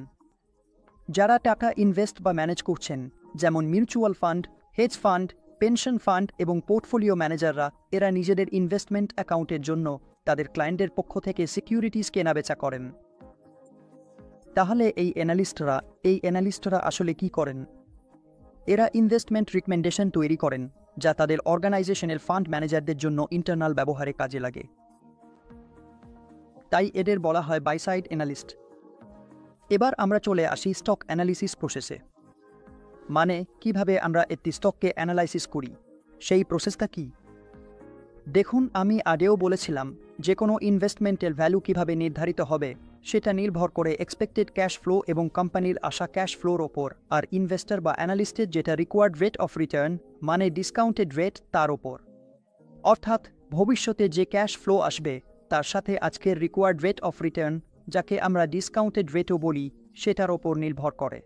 যারা টাকা ইনভেস্ট বা ম্যানেজ করছেন, যেমন mutual fund, hedge fund, pension fund এবং পোর্টফোলিও ম্যানেজাররা এরা নিজেদের ইনভেস্টমেন্ট অ্যাকাউন্টের জন্য তাদের ক্লায়েন্টের পক্ষ থেকে সিকিউরিটিজ কেনাবেচা করেন। তাহলে এই অ্যানালিস্টরা আসলে কি করেন? এরা ইনভেস্টমেন্ট রিকমেন্ডেশন তৈরি করেন যা তাদের অর্গানাইজেশনের ফান্ড ম্যানেজারদের জন্য ইন্টারনাল ব্যবহারে কাজে লাগে। তাই এদের বলা হয় বাই সাইড অ্যানালিস্ট। এবার আমরা চলে আসি স্টক অ্যানালিসিস প্রসেসে, মানে কিভাবে আমরা একটি স্টককে অ্যানালাইসিস করি, সেই প্রসেসটা কি? দেখুন, আমি আগেও বলেছিলাম যে কোনো ইনভেস্টমেন্টের ভ্যালু কিভাবে নির্ধারিত হবে সেটা নির্ভর করে এক্সপেক্টেড ক্যাশ ফ্লো এবং কোম্পানির আশা ক্যাশ ফ্লোর ওপর, আর ইনভেস্টর বা অ্যানালিস্টের যেটা রিকোয়ার্ড রেট অফ রিটার্ন মানে ডিসকাউন্টেড রেট তার ওপর। অর্থাৎ ভবিষ্যতে যে ক্যাশ ফ্লো আসবে তার সাথে আজকের রিকোয়ার্ড রেট অফ রিটার্ন, যাকে আমরা ডিসকাউন্টেড রেটও বলি, সেটার ওপর নির্ভর করে।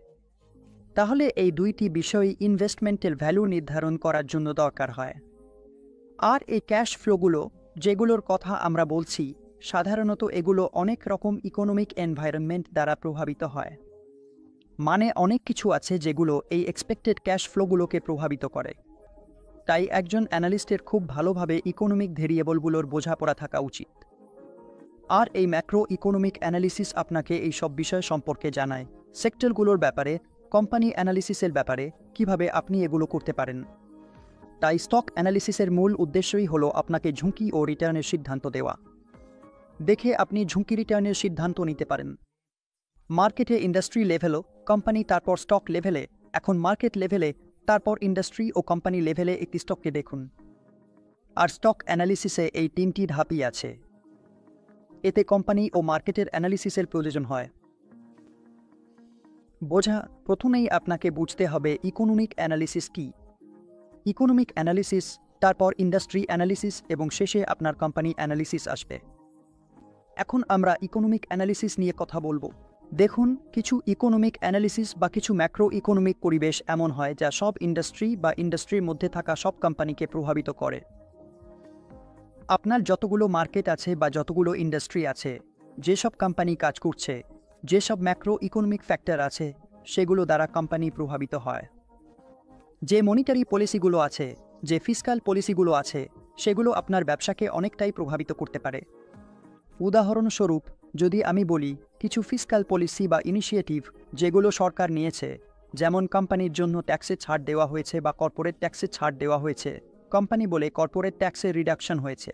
তাহলে এই দুইটি বিষয়ই ইনভেস্টমেন্টের ভ্যালু নির্ধারণ করার জন্য দরকার হয়। আর এই ক্যাশ ফ্লোগুলো যেগুলোর কথা আমরা বলছি, সাধারণত এগুলো অনেক রকম ইকোনমিক এনভায়রনমেন্ট দ্বারা প্রভাবিত হয়। মানে অনেক কিছু আছে যেগুলো এই এক্সপেক্টেড ক্যাশ ফ্লোগুলোকে প্রভাবিত করে। তাই একজন অ্যানালিস্টের খুব ভালোভাবে ইকোনমিক ভেরিয়েবলগুলোর বোঝাপড়া থাকা উচিত। আর এই ম্যাক্রো ইকোনমিক অ্যানালিসিস আপনাকে এই সব বিষয় সম্পর্কে জানায়, সেক্টরগুলোর ব্যাপারে, কোম্পানি অ্যানালিসিসের ব্যাপারে, কিভাবে আপনি এগুলো করতে পারেন। তাই স্টক অ্যানালিসিসের মূল উদ্দেশ্যই হলো আপনাকে ঝুঁকি ও রিটার্নের সিদ্ধান্ত দেওয়া। দেখে আপনি ঝুঁকি রিটার্নের সিদ্ধান্ত নিতে পারেন। মার্কেটে ইন্ডাস্ট্রি লেভেলও, কোম্পানি, তারপর স্টক লেভেলে, এখন মার্কেট লেভেলে, তারপর ইন্ডাস্ট্রি ও কোম্পানি লেভেলে একটি স্টককে দেখুন। আর স্টক অ্যানালিসিসে এই তিনটি ধাপই আছে। এতে কোম্পানি ও মার্কেটের অ্যানালিসিসের প্রয়োজন হয়। প্রথমেই আপনাকে বুঝতে হবে ইকোনমিক অ্যানালিসিস কি। ইকোনমিক অ্যানালিসিস, তারপর ইন্ডাস্ট্রি অ্যানালিসিস এবং শেষে আপনার কোম্পানি অ্যানালিসিস আসবে। এখন আমরা ইকোনমিক অ্যানালিসিস নিয়ে কথা বলবো। দেখুন, কিছু ইকোনমিক অ্যানালিসিস বা কিছু ম্যাক্রো ইকোনমিক পরিবেশ এমন হয় যা সব ইন্ডাস্ট্রি বা ইন্ডাস্ট্রির মধ্যে থাকা সব কোম্পানিকে প্রভাবিত করে। আপনার যতগুলো মার্কেট আছে বা যতগুলো ইন্ডাস্ট্রি আছে, যেসব কোম্পানি কাজ করছে, যেসব ম্যাক্রো ইকোনমিক ফ্যাক্টর আছে, সেগুলো দ্বারা কোম্পানি প্রভাবিত হয়। যে মনিটারি পলিসিগুলো আছে, যে ফিসকাল পলিসিগুলো আছে, সেগুলো আপনার ব্যবসাকে অনেকটাই প্রভাবিত করতে পারে। উদাহরণস্বরূপ যদি আমি বলি, কিছু ফিসকাল পলিসি বা ইনিশিয়েটিভ যেগুলো সরকার নিয়েছে, যেমন কোম্পানির জন্য ট্যাক্সে ছাড় দেওয়া হয়েছে বা কর্পোরেট ট্যাক্সে ছাড় দেওয়া হয়েছে, কোম্পানি বলে কর্পোরেট ট্যাক্সের রিডাকশন হয়েছে।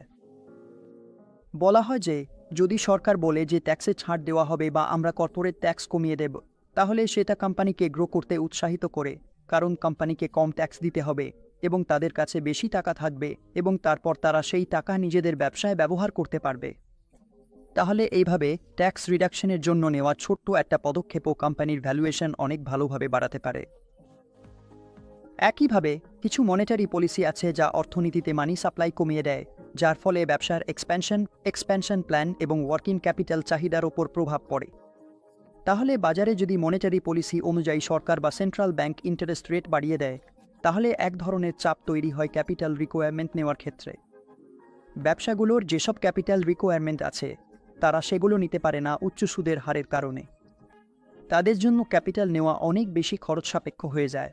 বলা হয় যে যদি সরকার বলে যে ট্যাক্সে ছাড় দেওয়া হবে বা আমরা কর্পোরেট ট্যাক্স কমিয়ে দেব, তাহলে সেটা কোম্পানিকে গ্রো করতে উৎসাহিত করে, কারণ কোম্পানিকে কম ট্যাক্স দিতে হবে এবং তাদের কাছে বেশি টাকা থাকবে এবং তারপর তারা সেই টাকা নিজেদের ব্যবসায় ব্যবহার করতে পারবে। তাহলে এইভাবে ট্যাক্স রিডাকশনের জন্য নেওয়া ছোট্ট একটা পদক্ষেপও কোম্পানির ভ্যালুয়েশন অনেক ভালোভাবে বাড়াতে পারে। একইভাবে কিছু মনিটারি পলিসি আছে যা অর্থনীতিতে মানি সাপ্লাই কমিয়ে দেয়, যার ফলে ব্যবসার এক্সপ্যানশন প্ল্যান এবং ওয়ার্কিং ক্যাপিটাল চাহিদার ওপর প্রভাব পড়ে। তাহলে বাজারে যদি মনিটারি পলিসি অনুযায়ী সরকার বা সেন্ট্রাল ব্যাংক ইন্টারেস্ট রেট বাড়িয়ে দেয়, তাহলে এক ধরনের চাপ তৈরি হয় ক্যাপিটাল রিকোয়ারমেন্ট নেওয়ার ক্ষেত্রে। ব্যবসাগুলোর যেসব ক্যাপিটাল রিকোয়ারমেন্ট আছে, তারা সেগুলো নিতে পারে না উচ্চ সুদের হারের কারণে। তাদের জন্য ক্যাপিটাল নেওয়া অনেক বেশি খরচ সাপেক্ষ হয়ে যায়।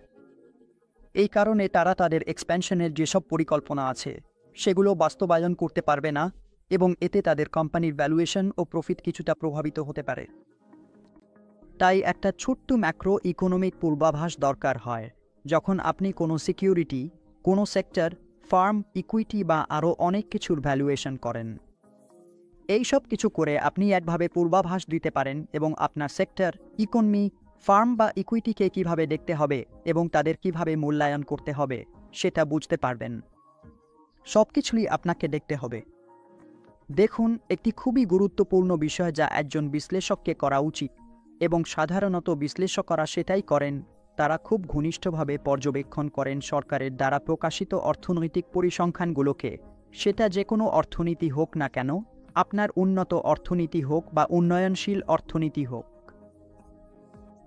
এই কারণে তারা তাদের এক্সপ্যানশনের যেসব পরিকল্পনা আছে, সেগুলো বাস্তবায়ন করতে পারবে না এবং এতে তাদের কোম্পানির ভ্যালুয়েশন ও প্রফিট কিছুটা প্রভাবিত হতে পারে। তাই একটা ছোট্ট ম্যাক্রো ইকোনমিক পূর্বাভাস দরকার হয় যখন আপনি কোনো সিকিউরিটি, কোনো সেক্টর, ফার্ম, ইকুইটি বা আরও অনেক কিছুর ভ্যালুয়েশন করেন। এই সব কিছু করে আপনি একভাবে পূর্বাভাস দিতে পারেন এবং আপনার সেক্টর, ইকোনমি, ফার্ম বা ইকুইটিকে কিভাবে দেখতে হবে এবং তাদের কিভাবে মূল্যায়ন করতে হবে সেটা বুঝতে পারবেন। সব কিছুই আপনাকে দেখতে হবে। দেখুন, একটি খুবই গুরুত্বপূর্ণ বিষয় যা একজন বিশ্লেষককে করা উচিত, এবং সাধারণত বিশ্লেষকরা সেটাই করেন, তারা খুব ঘনিষ্ঠভাবে পর্যবেক্ষণ করেন সরকারের দ্বারা প্রকাশিত অর্থনৈতিক পরিসংখ্যানগুলোকে। সেটা যে কোনো অর্থনীতি হোক না কেন, আপনার উন্নত অর্থনীতি হোক বা উন্নয়নশীল অর্থনীতি হোক।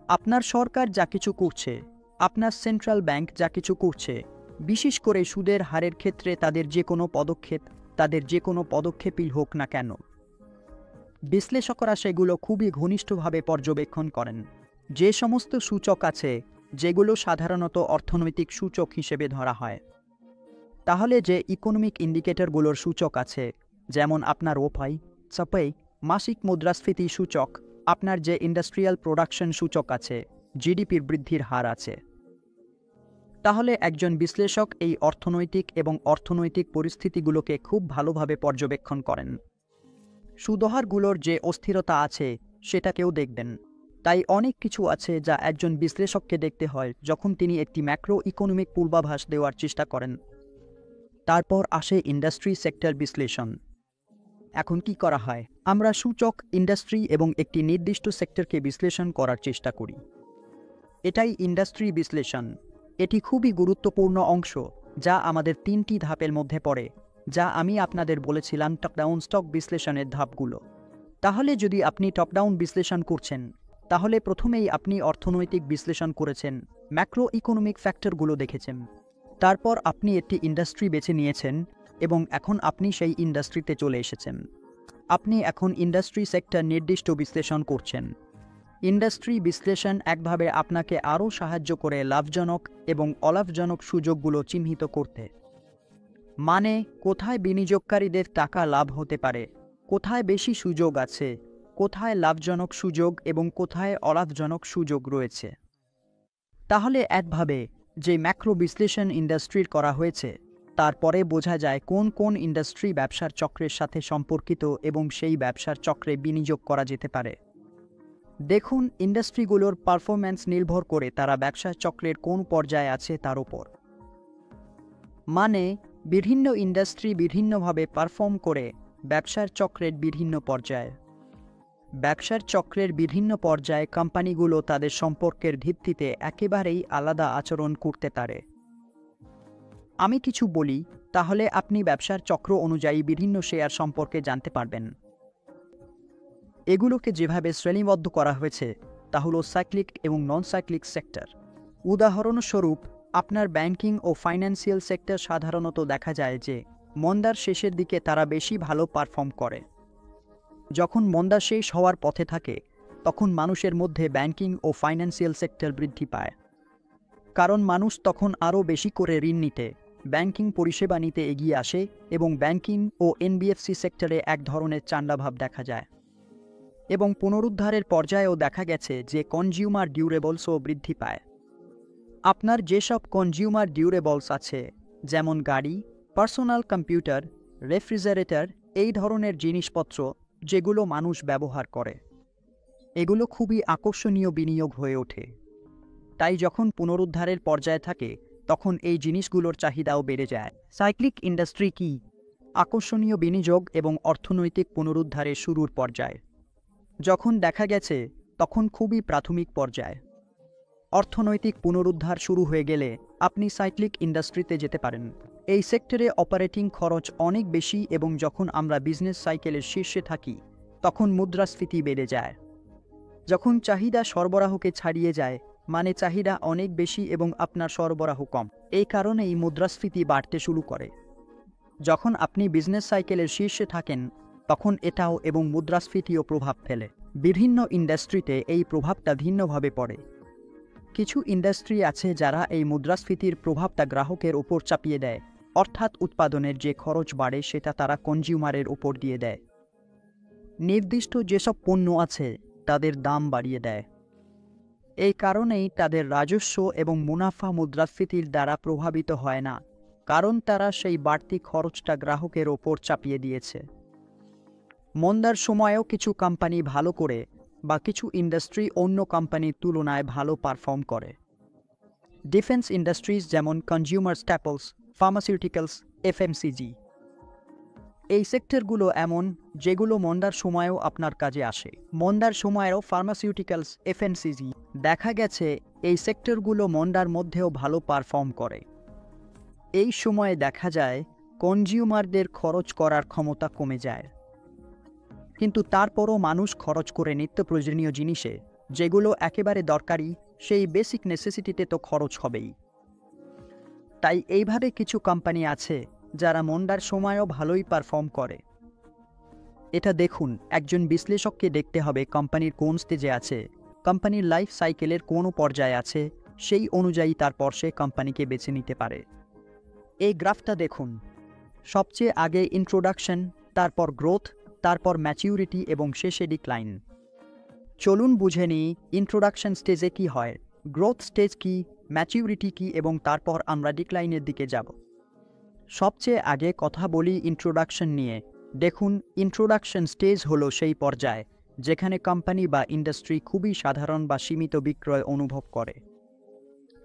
আপনার সরকার যা কিছু করছে, আপনার সেন্ট্রাল ব্যাংক যা কিছু করছে, বিশেষ করে সুদের হারের ক্ষেত্রে তাদের যে কোনো পদক্ষেপই হোক না কেন, বিশ্লেষকরা সেগুলো খুবই ঘনিষ্ঠভাবে পর্যবেক্ষণ করেন। যে সমস্ত সূচক আছে যেগুলো সাধারণত অর্থনৈতিক সূচক হিসেবে ধরা হয়, তাহলে যে ইকোনমিক ইন্ডিকেটরগুলোর সূচক আছে, যেমন আপনার ওপাই, সাপাই, মাসিক মুদ্রাস্ফীতি সূচক, আপনার যে ইন্ডাস্ট্রিয়াল প্রোডাকশন সূচক আছে, জিডিপির বৃদ্ধির হার আছে, তাহলে একজন বিশ্লেষক এই অর্থনৈতিক এবং অর্থনৈতিক পরিস্থিতিগুলোকে খুব ভালোভাবে পর্যবেক্ষণ করেন। সুদহারগুলোর যে অস্থিরতা আছে সেটাকেও দেখবেন। তাই অনেক কিছু আছে যা একজন বিশ্লেষককে দেখতে হয় যখন তিনি একটি ম্যাক্রো ইকোনমিক পূর্বাভাস দেওয়ার চেষ্টা করেন। তারপর আসে ইন্ডাস্ট্রি সেক্টর বিশ্লেষণ। এখন কি করা হয়? আমরা সূচক, ইন্ডাস্ট্রি এবং একটি নির্দিষ্ট সেক্টরকে বিশ্লেষণ করার চেষ্টা করি। এটাই ইন্ডাস্ট্রি বিশ্লেষণ। এটি খুবই গুরুত্বপূর্ণ অংশ, যা আমাদের 3টি ধাপের মধ্যে পড়ে, যা আমি আপনাদের বলেছিলাম টপ-ডাউন স্টক বিশ্লেষণের ধাপগুলো। তাহলে যদি আপনি টপ-ডাউন বিশ্লেষণ করছেন, তাহলে প্রথমেই আপনি অর্থনৈতিক বিশ্লেষণ করেছেন, ম্যাক্রো ইকোনমিক ফ্যাক্টরগুলো দেখেছেন। তারপর আপনি একটি ইন্ডাস্ট্রি বেছে নিয়েছেন এবং এখন আপনি সেই ইন্ডাস্ট্রিতে চলে এসেছেন। আপনি এখন ইন্ডাস্ট্রি সেক্টর নির্দিষ্ট বিশ্লেষণ করছেন। ইন্ডাস্ট্রি বিশ্লেষণ একভাবে আপনাকে আরও সাহায্য করে লাভজনক এবং অলাভজনক সুযোগগুলো চিহ্নিত করতে। মানে, কোথায় বিনিয়োগকারীদের টাকা লাভ হতে পারে, কোথায় বেশি সুযোগ আছে, কোথায় লাভজনক সুযোগ এবং কোথায় অলাভজনক সুযোগ রয়েছে। তাহলে একভাবে যে ম্যাক্রো বিশ্লেষণ ইন্ডাস্ট্রির করা হয়েছে, তারপরে বোঝা যায় কোন কোন ইন্ডাস্ট্রি ব্যবসার চক্রের সাথে সম্পর্কিত এবং সেই ব্যবসার চক্রে বিনিয়োগ করা যেতে পারে। দেখুন, ইন্ডাস্ট্রিগুলোর পারফরম্যান্স নির্ভর করে তারা ব্যবসার চক্রের কোন পর্যায়ে আছে তার উপর। মানে, বিভিন্ন ইন্ডাস্ট্রি বিভিন্নভাবে পারফর্ম করে ব্যবসার চক্রের বিভিন্ন পর্যায়ে। ব্যবসার চক্রের বিভিন্ন পর্যায়ে কোম্পানিগুলো তাদের সম্পর্কের ভিত্তিতে একেবারেই আলাদা আচরণ করতে পারে। আমি কিছু বলি, তাহলে আপনি ব্যবসার চক্র অনুযায়ী বিভিন্ন শেয়ার সম্পর্কে জানতে পারবেন। এগুলোকে যেভাবে শ্রেণীবদ্ধ করা হয়েছে তা হলো সাইক্লিক এবং নন সাইক্লিক সেক্টর। উদাহরণস্বরূপ, আপনার ব্যাংকিং ও ফাইন্যান্সিয়াল সেক্টর সাধারণত দেখা যায় যে মন্দার শেষের দিকে তারা বেশি ভালো পারফর্ম করে। যখন মন্দা শেষ হওয়ার পথে থাকে, তখন মানুষের মধ্যে ব্যাংকিং ও ফাইন্যান্সিয়াল সেক্টর বৃদ্ধি পায়, কারণ মানুষ তখন আরও বেশি করে ঋণ নিতে, ব্যাংকিং পরিষেবা নিতে এগিয়ে আসে এবং ব্যাংকিং ও এনবিএফসি সেক্টরে এক ধরনের চাণ্ডাভাব দেখা যায়। এবং পুনরুদ্ধারের পর্যায়েও দেখা গেছে যে কনজিউমার ডিউরেবলসও বৃদ্ধি পায়। আপনার যেসব কনজিউমার ডিউরেবলস আছে, যেমন গাড়ি, পার্সোনাল কম্পিউটার, রেফ্রিজারেটর, এই ধরনের জিনিসপত্র যেগুলো মানুষ ব্যবহার করে, এগুলো খুবই আকর্ষণীয় বিনিয়োগ হয়ে ওঠে। তাই যখন পুনরুদ্ধারের পর্যায়ে থাকে, তখন এই জিনিসগুলোর চাহিদাও বেড়ে যায়। সাইক্লিক ইন্ডাস্ট্রি কি? আকর্ষণীয় বিনিয়োগ এবং অর্থনৈতিক পুনরুদ্ধারের শুরুর পর্যায়ে। যখন দেখা গেছে, তখন খুবই প্রাথমিক পর্যায়ে। অর্থনৈতিক পুনরুদ্ধার শুরু হয়ে গেলে আপনি সাইক্লিক ইন্ডাস্ট্রিতে যেতে পারেন। এই সেক্টরে অপারেটিং খরচ অনেক বেশি এবং যখন আমরা বিজনেস সাইকেলের শীর্ষে থাকি, তখন মুদ্রাস্ফীতি বেড়ে যায়। যখন চাহিদা সরবরাহকে ছাড়িয়ে যায়, মানে চাহিদা অনেক বেশি এবং আপনার সরবরাহ কম, এই কারণেই মুদ্রাস্ফীতি বাড়তে শুরু করে। যখন আপনি বিজনেস সাইকেলের শীর্ষে থাকেন, তখন এটাও এবং মুদ্রাস্ফীতিও প্রভাব ফেলে। বিভিন্ন ইন্ডাস্ট্রিতে এই প্রভাবটা ভিন্নভাবে পড়ে। কিছু ইন্ডাস্ট্রি আছে যারা এই মুদ্রাস্ফীতির প্রভাবটা গ্রাহকের ওপর চাপিয়ে দেয়, অর্থাৎ উৎপাদনের যে খরচ বাড়ে সেটা তারা কনজিউমারের ওপর দিয়ে দেয়। নির্দিষ্ট যেসব পণ্য আছে তাদের দাম বাড়িয়ে দেয়। এই কারণেই তাদের রাজস্ব এবং মুনাফা মুদ্রাস্ফীতির দ্বারা প্রভাবিত হয় না, কারণ তারা সেই বাড়তি খরচটা গ্রাহকের ওপর চাপিয়ে দিয়েছে। মন্দার সময়েও কিছু কোম্পানি ভালো করে বা কিছু ইন্ডাস্ট্রি অন্য কোম্পানির তুলনায় ভালো পারফর্ম করে। ডিফেন্স ইন্ডাস্ট্রিজ যেমন কনজিউমার স্ট্যাপলস, ফার্মাসিউটিক্যালস, এফএমসিজি, এই সেক্টরগুলো এমন যেগুলো মন্দার সময়েও আপনার কাজে আসে। মন্দার সময়েও ফার্মাসিউটিক্যালস, এফএমসিজি, দেখা গেছে এই সেক্টরগুলো মন্দার মধ্যেও ভালো পারফর্ম করে। এই সময়ে দেখা যায় কনজিউমারদের খরচ করার ক্ষমতা কমে যায়, কিন্তু তারপরও মানুষ খরচ করে নিত্য প্রয়োজনীয় জিনিসে, যেগুলো একেবারে দরকারি, সেই বেসিক নেসেসিটিতে তো খরচ হবেই। তাই এইভাবে কিছু কোম্পানি আছে যারা মন্দার সময়ও ভালোই পারফর্ম করে। এটা দেখুন, একজন বিশ্লেষককে দেখতে হবে কোম্পানির কোন স্টেজে আছে, কোম্পানির লাইফ সাইকেলের কোন পর্যায়ে আছে, সেই অনুযায়ী তারপর সে কোম্পানিকে বেছে নিতে পারে। এই গ্রাফটা দেখুন, সবচেয়ে আগে ইন্ট্রোডাকশন, তারপর গ্রোথ, তারপর ম্যাচিউরিটি এবং শেষে ডিক্লাইন। চলুন বুঝে নিই ইন্ট্রোডাকশন স্টেজে কি হয়, গ্রোথ স্টেজ কি, ম্যাচিউরিটি কি এবং তারপর আমরা ডিক্লাইনের দিকে যাব। সবচেয়ে আগে কথা বলি ইন্ট্রোডাকশন নিয়ে। দেখুন, ইন্ট্রোডাকশন স্টেজ হলো সেই পর্যায় যেখানে কোম্পানি বা ইন্ডাস্ট্রি খুবই সাধারণ বা সীমিত বিক্রয় অনুভব করে।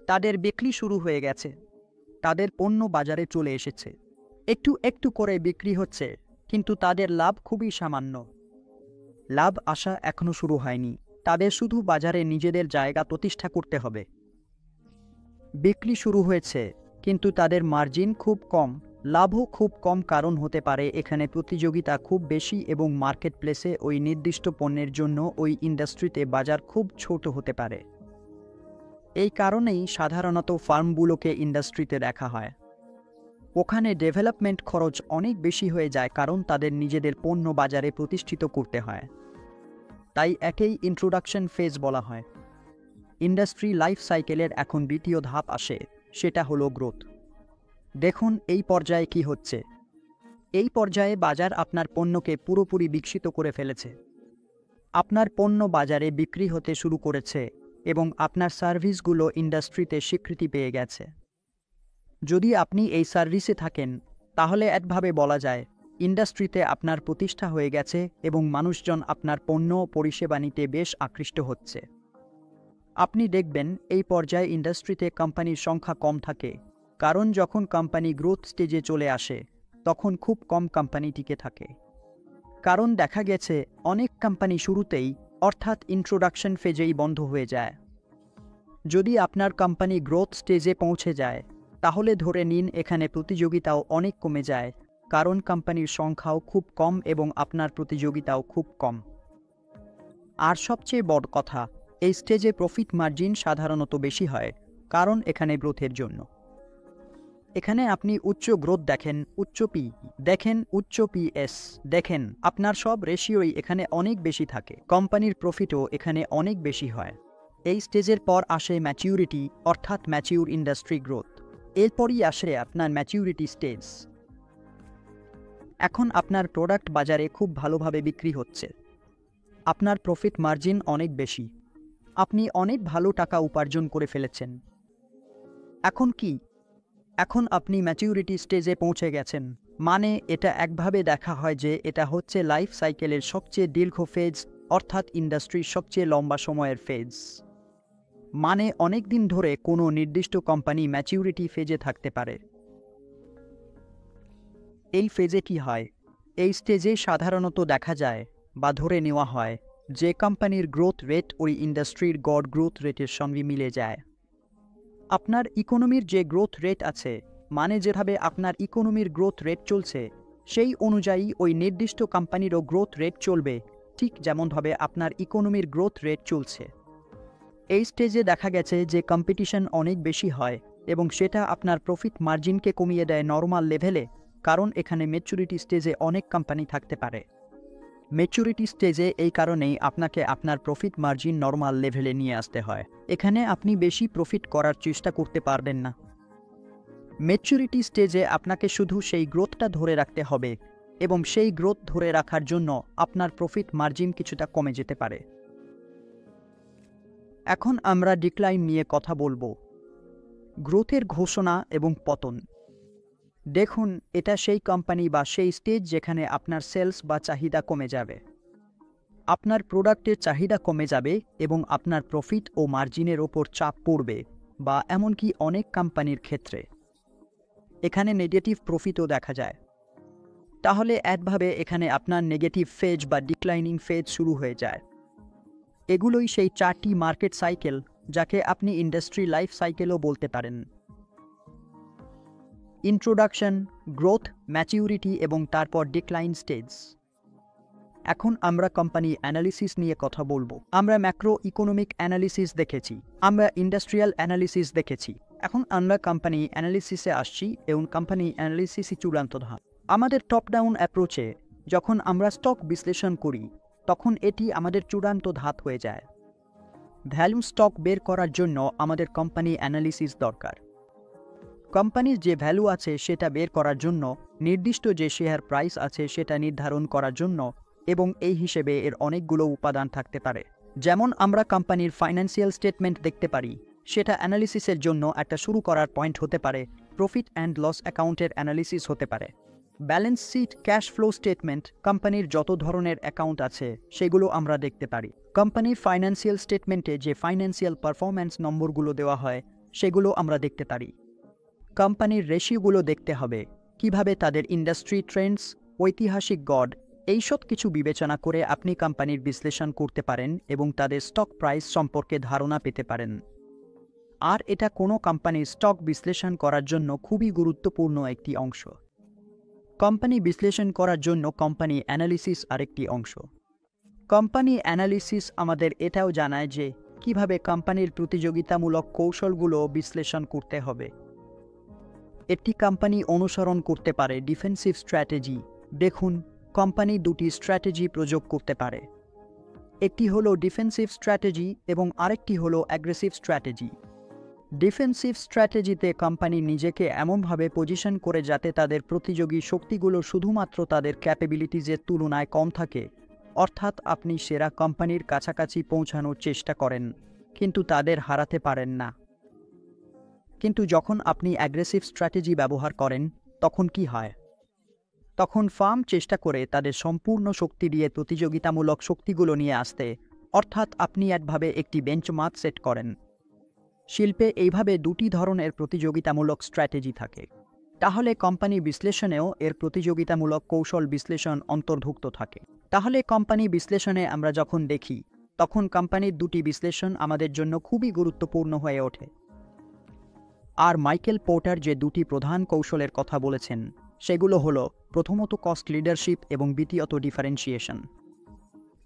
তাদের বিক্রি শুরু হয়ে গেছে, তাদের পণ্য বাজারে চলে এসেছে, একটু একটু করে বিক্রি হচ্ছে, কিন্তু তাদের লাভ খুবই সামান্য। লাভ আসা এখনো শুরু হয়নি, তাদের শুধু বাজারে নিজেদের জায়গা প্রতিষ্ঠা করতে হবে। বিক্রি শুরু হয়েছে, কিন্তু তাদের মার্জিন খুব কম, লাভও খুব কম, কারণ হতে পারে এখানে প্রতিযোগিতা খুব বেশি এবং মার্কেট প্লেসে ওই নির্দিষ্ট পণ্যের জন্য ওই ইন্ডাস্ট্রিতে বাজার খুব ছোট হতে পারে। এই কারণেই সাধারণত ফার্মগুলোকে ইন্ডাস্ট্রিতে দেখা হয়। ওখানে ডেভেলপমেন্ট খরচ অনেক বেশি হয়ে যায়, কারণ তাদের নিজেদের পণ্য বাজারে প্রতিষ্ঠিত করতে হয়। তাই একেই ইন্ট্রোডাকশন ফেজ বলা হয়। ইন্ডাস্ট্রি লাইফ সাইকেলের এখন দ্বিতীয় ধাপ আসে, সেটা হলো গ্রোথ। দেখুন এই পর্যায়ে কি হচ্ছে। এই পর্যায়ে বাজার আপনার পণ্যকে পুরোপুরি বিকশিত করে ফেলেছে। আপনার পণ্য বাজারে বিক্রি হতে শুরু করেছে এবং আপনার সার্ভিসগুলো ইন্ডাস্ট্রিতে স্বীকৃতি পেয়ে গেছে। যদি আপনি এই সার্ভিসে থাকেন, তাহলে একভাবে বলা যায় ইন্ডাস্ট্রিতে আপনার প্রতিষ্ঠা হয়ে গেছে এবং মানুষজন আপনার পণ্য পরিষেবা নিতে বেশ আকৃষ্ট হচ্ছে। আপনি দেখবেন এই পর্যায়ে ইন্ডাস্ট্রিতে কোম্পানির সংখ্যা কম থাকে, কারণ যখন কোম্পানি গ্রোথ স্টেজে চলে আসে তখন খুব কম কোম্পানি টিকে থাকে। কারণ দেখা গেছে অনেক কোম্পানি শুরুতেই অর্থাৎ ইন্ট্রোডাকশন ফেজেই বন্ধ হয়ে যায়। যদি আপনার কোম্পানি গ্রোথ স্টেজে পৌঁছে যায়, তাহলে ধরে নিন এখানে প্রতিযোগিতাও অনেক কমে যায়, কারণ কোম্পানির সংখ্যাও খুব কম এবং আপনার প্রতিযোগিতাও খুব কম। আর সবচেয়ে বড় কথা, এই স্টেজে প্রফিট মার্জিন সাধারণত বেশি হয়, কারণ এখানে গ্রোথের জন্য। এখানে আপনি উচ্চ গ্রোথ দেখেন, উচ্চ পি দেখেন, উচ্চ পিএস দেখেন, আপনার সব রেশিওই এখানে অনেক বেশি থাকে। কোম্পানির প্রফিটও এখানে অনেক বেশি হয়। এই স্টেজের পর আসে ম্যাচিউরিটি, অর্থাৎ ম্যাচিউর ইন্ডাস্ট্রি গ্রোথ। এরপরই আসে আপনার ম্যাচিউরিটি স্টেজ। এখন আপনার প্রোডাক্ট বাজারে খুব ভালোভাবে বিক্রি হচ্ছে, আপনার প্রফিট মার্জিন অনেক বেশি, আপনি অনেক ভালো টাকা উপার্জন করে ফেলেছেন। এখন কি? এখন আপনি ম্যাচিউরিটি স্টেজে পৌঁছে গেছেন। মানে এটা একভাবে দেখা হয় যে এটা হচ্ছে লাইফ সাইকেলের সবচেয়ে দীর্ঘ ফেজ, অর্থাৎ ইন্ডাস্ট্রির সবচেয়ে লম্বা সময়ের ফেজ। মানে অনেক দিন ধরে কোনো নির্দিষ্ট কোম্পানি ম্যাচিউরিটি ফেজে থাকতে পারে। এই ফেজে কি হয়? এই স্টেজে সাধারণত দেখা যায় বা ধরে নেওয়া হয় যে কোম্পানির গ্রোথ রেট ওই ইন্ডাস্ট্রির গড় গ্রোথ রেটের সঙ্গে মিলে যায়। আপনার ইকোনমির যে গ্রোথ রেট আছে, মানে যেভাবে আপনার ইকোনমির গ্রোথ রেট চলছে, সেই অনুযায়ী ওই নির্দিষ্ট কোম্পানিরও গ্রোথ রেট চলবে, ঠিক যেমনভাবে আপনার ইকোনমির গ্রোথ রেট চলছে। এই স্টেজে দেখা গেছে যে কম্পিটিশন অনেক বেশি হয় এবং সেটা আপনার প্রফিট মার্জিনকে কমিয়ে দেয় নর্মাল লেভেলে, কারণ এখানে ম্যাচুরিটি স্টেজে অনেক কোম্পানি থাকতে পারে। ম্যাচুরিটি স্টেজে এই কারণেই আপনাকে আপনার প্রফিট মার্জিন নর্মাল লেভেলে নিয়ে আসতে হয়। এখানে আপনি বেশি প্রফিট করার চেষ্টা করতে পারবেন না। ম্যাচুরিটি স্টেজে আপনাকে শুধু সেই গ্রোথটা ধরে রাখতে হবে এবং সেই গ্রোথ ধরে রাখার জন্য আপনার প্রফিট মার্জিন কিছুটা কমে যেতে পারে। এখন আমরা ডিক্লাইন নিয়ে কথা বলবো, গ্রোথের ঘোষণা এবং পতন। দেখুন, এটা সেই কোম্পানি বা সেই স্টেজ যেখানে আপনার সেলস বা চাহিদা কমে যাবে। আপনার প্রোডাক্টের চাহিদা কমে যাবে এবং আপনার প্রফিট ও মার্জিনের ওপর চাপ পড়বে, বা এমনকি অনেক কোম্পানির ক্ষেত্রে এখানে নেগেটিভ প্রফিটও দেখা যায়। তাহলে একভাবে এখানে আপনার নেগেটিভ ফেজ বা ডিক্লাইনিং ফেজ শুরু হয়ে যায়। এগুলোই সেই চারটি মার্কেট সাইকেল, যাকে আপনি ইন্ডাস্ট্রি লাইফ সাইকেলও বলতে পারেন। ইন্ট্রোডাকশন, গ্রোথ, ম্যাচিউরিটি এবং তারপর ডিক্লাইন স্টেজ। এখন আমরা কোম্পানি অ্যানালিসিস নিয়ে কথা বলবো। আমরা ম্যাক্রো ইকোনমিক অ্যানালিসিস দেখেছি, আমরা ইন্ডাস্ট্রিয়াল অ্যানালিসিস দেখেছি, এখন আমরা কোম্পানি অ্যানালিসিসে আসছি এবং কোম্পানি অ্যানালিসিসই চূড়ান্ত ধাপ। আমাদের টপ ডাউন অ্যাপ্রোচে যখন আমরা স্টক বিশ্লেষণ করি, তখন এটি আমাদের চূড়ান্ত ধাপ হয়ে যায়। ভ্যালু স্টক বের করার জন্য আমাদের কোম্পানি অ্যানালিসিস দরকার। কোম্পানির যে ভ্যালু আছে সেটা বের করার জন্য, নির্দিষ্ট যে শেয়ার প্রাইস আছে সেটা নির্ধারণ করার জন্য, এবং এই হিসেবে এর অনেকগুলো উপাদান থাকতে পারে। যেমন আমরা কোম্পানির ফাইন্যান্সিয়াল স্টেটমেন্ট দেখতে পারি, সেটা অ্যানালিসিসের জন্য একটা শুরু করার পয়েন্ট হতে পারে, প্রফিট অ্যান্ড লস অ্যাকাউন্টের অ্যানালিসিস হতে পারে। Balance sheet, cash flow statement, কোম্পানির যত ধরনের অ্যাকাউন্ট আছে সেগুলো আমরা দেখতে পারি। কোম্পানির ফাইন্যান্সিয়াল স্টেটমেন্টে যে ফাইন্যান্সিয়াল পারফরম্যান্স নম্বরগুলো দেওয়া হয় সেগুলো আমরা দেখতে পারি। কোম্পানির রেশিওগুলো দেখতে হবে, কিভাবে তাদের ইন্ডাস্ট্রি ট্রেন্ডস, ঐতিহাসিক গড়, এইসব কিছু বিবেচনা করে আপনি কোম্পানির বিশ্লেষণ করতে পারেন এবং তাদের স্টক প্রাইস সম্পর্কে ধারণা পেতে পারেন। আর এটা কোনো কোম্পানির স্টক বিশ্লেষণ করার জন্য খুবই গুরুত্বপূর্ণ একটি অংশ। কোম্পানি বিশ্লেষণ করার জন্য কোম্পানি অ্যানালিসিস আরেকটি অংশ। কোম্পানি অ্যানালিসিস আমাদের এটাও জানায় যে কিভাবে কোম্পানির প্রতিযোগিতামূলক কৌশলগুলো বিশ্লেষণ করতে হবে। একটি কোম্পানি অনুসরণ করতে পারে ডিফেন্সিভ স্ট্র্যাটেজি। দেখুন, কোম্পানি দুটি স্ট্র্যাটেজি প্রয়োগ করতে পারে। একটি হলো ডিফেন্সিভ স্ট্র্যাটেজি এবং আরেকটি হলো অ্যাগ্রেসিভ স্ট্র্যাটেজি। ডিফেন্সিভ স্ট্র্যাটেজিতে কোম্পানি নিজেকে এমনভাবে পজিশন করে যাতে তাদের প্রতিযোগী শক্তিগুলো শুধুমাত্র তাদের ক্যাপাবিলিটিজের তুলনায় কম থাকে, অর্থাৎ আপনি সেরা কোম্পানির কাছাকাছি পৌঁছানোর চেষ্টা করেন কিন্তু তাদের হারাতে পারেন না। কিন্তু যখন আপনি অ্যাগ্রেসিভ স্ট্র্যাটেজি ব্যবহার করেন তখন কি হয়? তখন ফার্ম চেষ্টা করে তাদের সম্পূর্ণ শক্তি দিয়ে প্রতিযোগিতামূলক শক্তিগুলো নিয়ে আসতে, অর্থাৎ আপনি একভাবে একটি বেঞ্চমার্ক সেট করেন। শিল্পে এইভাবে দুটি ধরনের প্রতিযোগিতামূলক স্ট্র্যাটেজি থাকে। তাহলে কোম্পানি বিশ্লেষণেও এর প্রতিযোগিতামূলক কৌশল বিশ্লেষণ অন্তর্ভুক্ত থাকে। তাহলে কোম্পানি বিশ্লেষণে আমরা যখন দেখি তখন কোম্পানির দুটি বিশ্লেষণ আমাদের জন্য খুবই গুরুত্বপূর্ণ হয়ে ওঠে। আর মাইকেল পোর্টার যে দুটি প্রধান কৌশলের কথা বলেছেন সেগুলো হলো, প্রথমত কস্ট লিডারশিপ এবং দ্বিতীয়ত ডিফারেন্সিয়েশন।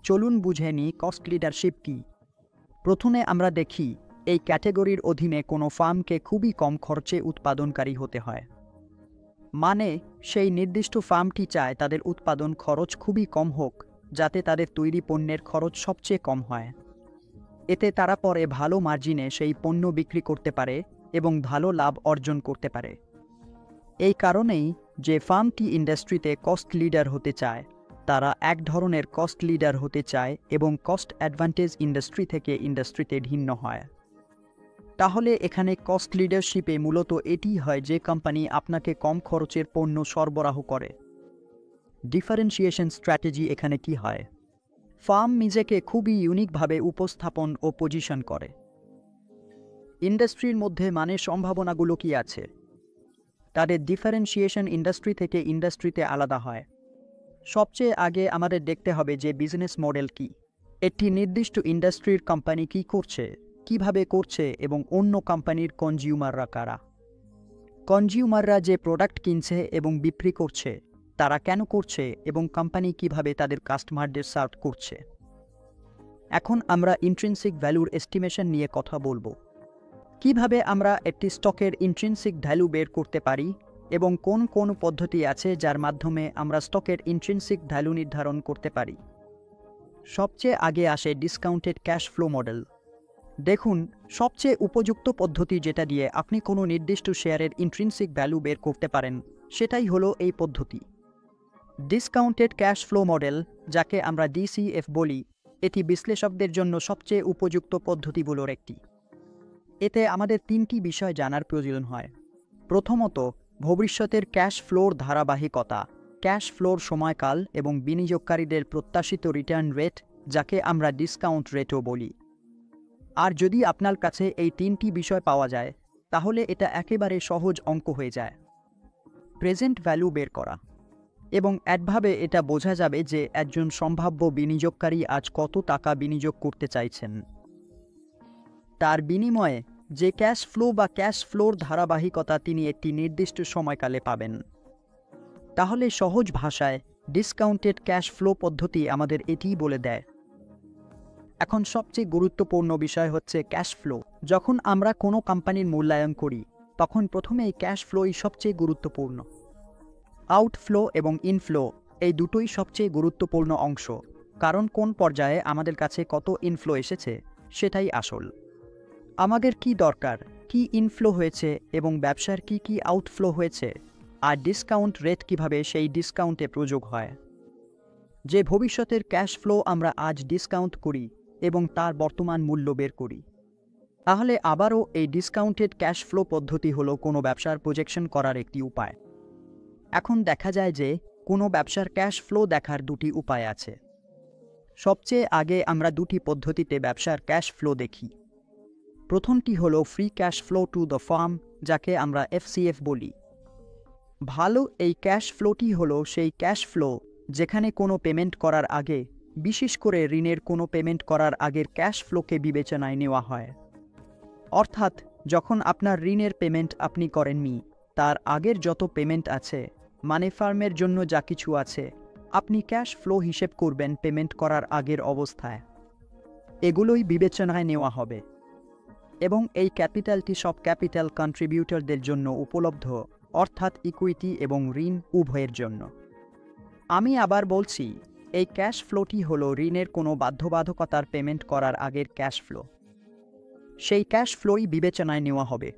চলুন বুঝে নিই কস্ট লিডারশিপ কি। প্রথমে আমরা দেখি এই ক্যাটেগরির অধীনে কোনো ফার্মকে খুবই কম খরচে উৎপাদনকারী হতে হয়। মানে সেই নির্দিষ্ট ফার্মটি চায় তাদের উৎপাদন খরচ খুবই কম হোক, যাতে তাদের তৈরি পণ্যের খরচ সবচেয়ে কম হয়। এতে তারা পরে ভালো মার্জিনে সেই পণ্য বিক্রি করতে পারে এবং ভালো লাভ অর্জন করতে পারে। এই কারণেই যে ফার্মটি ইন্ডাস্ট্রিতে কস্ট লিডার হতে চায় তারা এক ধরনের কস্ট লিডার হতে চায় এবং কস্ট অ্যাডভান্টেজ ইন্ডাস্ট্রি থেকে ইন্ডাস্ট্রিতে ভিন্ন হয়। তাহলে এখানে কস্ট লিডারশিপে মূলত এটি হয় যে কোম্পানি আপনাকে কম খরচের পণ্য সরবরাহ করে। ডিফারেন্সিয়েশন স্ট্র্যাটেজি এখানে কি হয়? ফার্ম নিজেকে খুবই ইউনিকভাবে উপস্থাপন ও পজিশন করে। ইন্ডাস্ট্রির মধ্যে মানের সম্ভাবনাগুলো কি আছে? তাদের ডিফারেন্সিয়েশন ইন্ডাস্ট্রি থেকে ইন্ডাস্ট্রিতে আলাদা হয়। সবচেয়ে আগে আমাদের দেখতে হবে যে বিজনেস মডেল কি। একটি নির্দিষ্ট ইন্ডাস্ট্রির কোম্পানি কি করছে, কিভাবে করছে এবং অন্য কোম্পানির কনজিউমাররা কারা। কনজিউমাররা যে প্রোডাক্ট কিনছে এবং বিক্রি করছে তারা কেন করছে এবং কোম্পানি কিভাবে তাদের কাস্টমারদের সার্ভ করছে। এখন আমরা ইন্ট্রিনসিক ভ্যালুর এস্টিমেশন নিয়ে কথা বলবো। কিভাবে আমরা একটি স্টকের ইন্ট্রিনসিক ভ্যালু বের করতে পারি এবং কোন কোন পদ্ধতি আছে যার মাধ্যমে আমরা স্টকের ইন্ট্রিনসিক ভ্যালু নির্ধারণ করতে পারি। সবচেয়ে আগে আসে ডিসকাউন্টেড ক্যাশ ফ্লো মডেল। দেখুন, সবচেয়ে উপযুক্ত পদ্ধতি যেটা দিয়ে আপনি কোনো নির্দিষ্ট শেয়ারের ইন্ট্রিনসিক ভ্যালু বের করতে পারেন সেটাই হলো এই পদ্ধতি। ডিসকাউন্টেড ক্যাশ ফ্লো মডেল, যাকে আমরা ডিসিএফ বলি, এটি বিশ্লেষকদের জন্য সবচেয়ে উপযুক্ত পদ্ধতিগুলোর একটি। এতে আমাদের তিনটি বিষয় জানার প্রয়োজন হয়। প্রথমত, ভবিষ্যতের ক্যাশ ফ্লোর ধারাবাহিকতা, ক্যাশ ফ্লোর সময়কাল এবং বিনিয়োগকারীদের প্রত্যাশিত রিটার্ন রেট, যাকে আমরা ডিসকাউন্ট রেটও বলি। আর যদি আপনার কাছে এই তিনটি বিষয় পাওয়া যায় তাহলে এটা একেবারে সহজ অঙ্ক হয়ে যায়। প্রেজেন্ট ভ্যালু বের করা, এবং একভাবে এটা বোঝা যাবে যে একজন সম্ভাব্য বিনিয়োগকারী আজ কত টাকা বিনিয়োগ করতে চাইছেন। তার বিনিময়ে যে ক্যাশ ফ্লো বা ক্যাশ ফ্লোর ধারাবাহিকতা তিনি একটি নির্দিষ্ট সময়কালে পাবেন। তাহলে সহজ ভাষায় ডিসকাউন্টেড ক্যাশ ফ্লো পদ্ধতি আমাদের এটিই বলে দেয়। এখন সবচেয়ে গুরুত্বপূর্ণ বিষয় হচ্ছে ক্যাশ ফ্লো। যখন আমরা কোনো কোম্পানির মূল্যায়ন করি তখন প্রথমে এই ক্যাশ ফ্লোই সবচেয়ে গুরুত্বপূর্ণ। আউটফ্লো এবং ইনফ্লো এই দুটোই সবচেয়ে গুরুত্বপূর্ণ অংশ, কারণ কোন পর্যায়ে আমাদের কাছে কত ইনফ্লো এসেছে সেটাই আসল। আমাদের কি দরকার? কি ইনফ্লো হয়েছে এবং ব্যবসার কি কি আউটফ্লো হয়েছে, আর ডিসকাউন্ট রেট কিভাবে সেই ডিসকাউন্টে প্রযোগ হয়। যে ভবিষ্যতের ক্যাশ ফ্লো আমরা আজ ডিসকাউন্ট করি এবং তার বর্তমান মূল্য বের করি। তাহলে আবারও এই ডিসকাউন্টেড ক্যাশ ফ্লো পদ্ধতি হলো কোনো ব্যবসার প্রজেকশন করার একটি উপায়। এখন দেখা যায় যে কোনো ব্যবসার ক্যাশ ফ্লো দেখার দুটি উপায় আছে। সবচেয়ে আগে আমরা দুটি পদ্ধতিতে ব্যবসার ক্যাশ ফ্লো দেখি। প্রথমটি হলো free cash flow to the farm, যাকে আমরা FCF বলি। ভালো এই ক্যাশ ফ্লোটি হলো সেই ক্যাশ ফ্লো যেখানে কোনো পেমেন্ট করার আগে, বিশেষ করে ঋণের কোনো পেমেন্ট করার আগের ক্যাশ ফ্লোকে বিবেচনায় নেওয়া হয়। অর্থাৎ যখন আপনার ঋণের পেমেন্ট আপনি করেননি, তার আগের যত পেমেন্ট আছে, মানে ফার্মের জন্য যা কিছু আছে, আপনি ক্যাশ ফ্লো হিসেব করবেন পেমেন্ট করার আগের অবস্থায়। এগুলোই বিবেচনায় নেওয়া হবে এবং এই ক্যাপিটালটি সব ক্যাপিটাল কন্ট্রিবিউটরদের জন্য উপলব্ধ, অর্থাৎ ইকুইটি এবং ঋণ উভয়ের জন্য। আমি আবার বলছি, এই ক্যাশ ফ্লোটি হলো ঋণের কোনো বাধ্যবাধকতার পেমেন্ট করার আগের ক্যাশ ফ্লো। সেই ক্যাশ ফ্লোই বিবেচনায় নেওয়া হবে।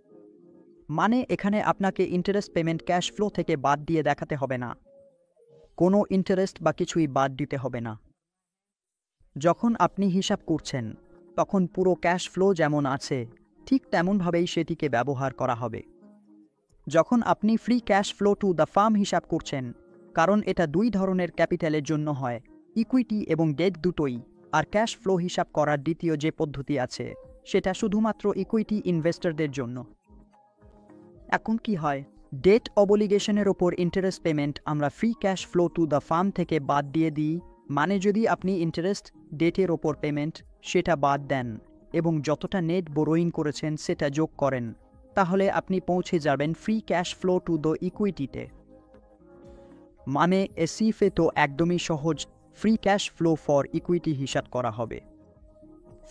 মানে এখানে আপনাকে ইন্টারেস্ট পেমেন্ট ক্যাশ ফ্লো থেকে বাদ দিয়ে দেখাতে হবে না, কোনো ইন্টারেস্ট বা কিছুই বাদ দিতে হবে না। যখন আপনি হিসাব করছেন, তখন পুরো ক্যাশ ফ্লো যেমন আছে ঠিক তেমনভাবেই সেটিকে ব্যবহার করা হবে। যখন আপনি free cash flow to the farm হিসাব করছেন, কারণ এটা দুই ধরনের ক্যাপিটালের জন্য হয়, ইকুইটি এবং ডেট দুটোই, আর ক্যাশ ফ্লো হিসাব করার দ্বিতীয় যে পদ্ধতি আছে সেটা শুধুমাত্র ইকুইটি ইনভেস্টরদের জন্য। এখন কি হয়, ডেট অবলিগেশনের ওপর ইন্টারেস্ট পেমেন্ট আমরা free cash flow to the firm থেকে বাদ দিয়ে দিই। মানে যদি আপনি ইন্টারেস্ট ডেটের ওপর পেমেন্ট সেটা বাদ দেন এবং যতটা নেট বোরোয়িং করেছেন সেটা যোগ করেন, তাহলে আপনি পৌঁছে যাবেন free cash flow to the ইকুইটিতে। মানে এসিএফে তো একদমই সহজ, free cash flow for equity হিসাব করা হবে।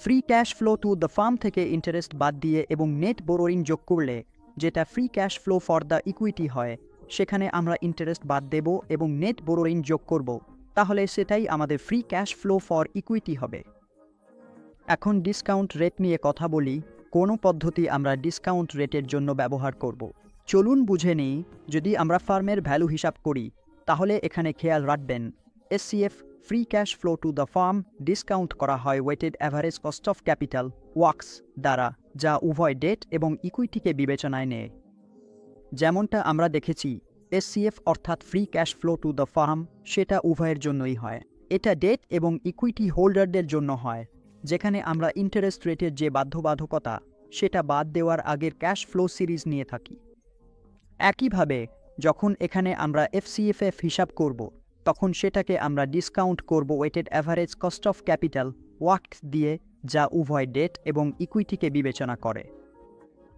Free cash flow to the firm থেকে ইন্টারেস্ট বাদ দিয়ে এবং নেট বোরোয়িং যোগ করলে যেটা free cash flow for the equity হয়, সেখানে আমরা ইন্টারেস্ট বাদ দেব এবং নেট বোরোয়িং যোগ করব, তাহলে সেটাই আমাদের free cash flow for equity হবে। এখন ডিসকাউন্ট রেট নিয়ে কথা বলি। কোনো পদ্ধতি আমরা ডিসকাউন্ট রেটের জন্য ব্যবহার করব। চলুন বুঝে নিই। যদি আমরা ফার্মের ভ্যালু হিসাব করি, তাহলে এখানে খেয়াল রাখবেন SCF free cash flow to the firm discount করা হয় weighted average cost of capital ওয়াক্স দ্বারা, যা উভয় ডেট এবং ইকুইটিকে বিবেচনায় নেয়। যেমনটা আমরা দেখেছি, এসসিএফ অর্থাৎ free cash flow to the farm সেটা উভয়ের জন্যই হয়। এটা ডেট এবং ইকুইটি হোল্ডারদের জন্য হয়, যেখানে আমরা ইন্টারেস্ট রেটের যে বাধ্যবাধকতা সেটা বাদ দেওয়ার আগের ক্যাশ ফ্লো সিরিজ নিয়ে থাকি। একইভাবে যখন এখানে আমরা FCFF হিসাব করব, তখন সেটাকে আমরা ডিসকাউন্ট করব weighted average cost of capital ওয়াক্স দিয়ে, যা উভয় ডেট এবং ইকুইটিকে বিবেচনা করে।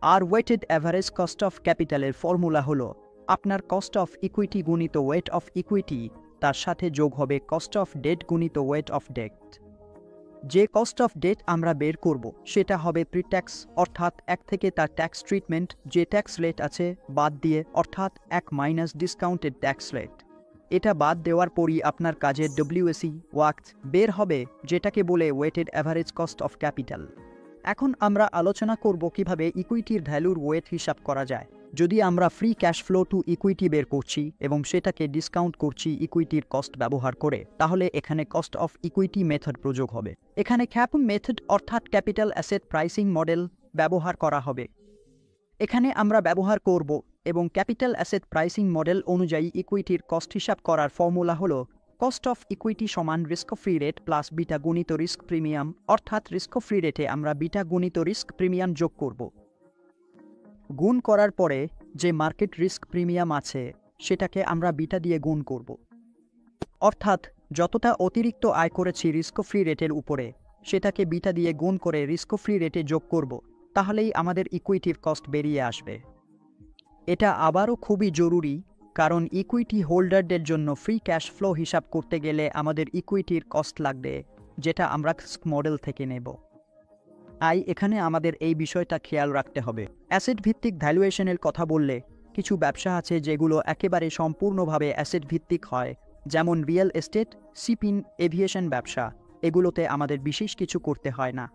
আর ওয়েটেড অ্যাভারেজ কস্ট অফ ক্যাপিটালের ফর্মুলা হলো আপনার কস্ট অফ ইকুইটি গুণিত ওয়েট অফ ইকুইটি, তার সাথে যোগ হবে কস্ট অফ ডেট গুণিত ওয়েট অফ ডেট। যে কস্ট অফ ডেট আমরা বের করব সেটা হবে প্রি ট্যাক্স, অর্থাৎ 1 থেকে তার ট্যাক্স ট্রিটমেন্ট যে ট্যাক্স রেট আছে বাদ দিয়ে, অর্থাৎ 1 মাইনাস ডিসকাউন্টেড ট্যাক্স রেট। এটা বাদ দেওয়ার পরই আপনার কাজের WAC ওয়াক্স বের হবে, যেটাকে বলে weighted average cost of capital. এখন আমরা আলোচনা করব কিভাবে ইকুইটির ভ্যালুর ওয়েট হিসাব করা যায়। যদি আমরা free cash flow to equity বের করছি এবং সেটাকে ডিসকাউন্ট করছি ইকুইটির কস্ট ব্যবহার করে, তাহলে এখানে কস্ট অফ ইকুইটি মেথড প্রযোগ হবে। এখানে ক্যাপ মেথড অর্থাৎ ক্যাপিটাল অ্যাসেট প্রাইসিং মডেল ব্যবহার করা হবে। এখানে আমরা ব্যবহার করব এবং ক্যাপিটাল অ্যাসেট প্রাইসিং মডেল অনুযায়ী ইকুইটির কস্ট হিসাব করার ফর্মুলা হলো কস্ট অফ ইকুইটি সমান risk free rate plus beta গুণিত রিস্ক প্রিমিয়াম, অর্থাৎ রিস্ক ফ্রি রেটে আমরা বিটা গুণিত রিস্ক প্রিমিয়াম যোগ করব। গুণ করার পরে যে মার্কেট রিস্ক প্রিমিয়াম আছে সেটাকে আমরা বিটা দিয়ে গুণ করব। অর্থাৎ যতটা অতিরিক্ত আয় করেছি রিস্ক ফ্রি রেটের উপরে, সেটাকে বিটা দিয়ে গুণ করে রিস্ক ফ্রি রেটে যোগ করব, তাহলেই আমাদের ইকুইটির কস্ট বেরিয়ে আসবে। এটা আবারও খুবই জরুরি, কারণ ইকুইটি হোল্ডারদের জন্য ফ্রি ক্যাশ ফ্লো হিসাব করতে গেলে আমাদের ইকুইটির কস্ট লাগবে, যেটা আমরা মডেল থেকে নেব। এখানে আমাদের এই বিষয়টা খেয়াল রাখতে হবে। অ্যাসেট ভিত্তিক ভ্যালুয়েশনের কথা বললে কিছু ব্যবসা আছে যেগুলো একেবারে সম্পূর্ণভাবে অ্যাসেট ভিত্তিক হয়, যেমন রিয়েল এস্টেট, শিপিং, এভিয়েশন ব্যবসা। এগুলোতে আমাদের বিশেষ কিছু করতে হয় না।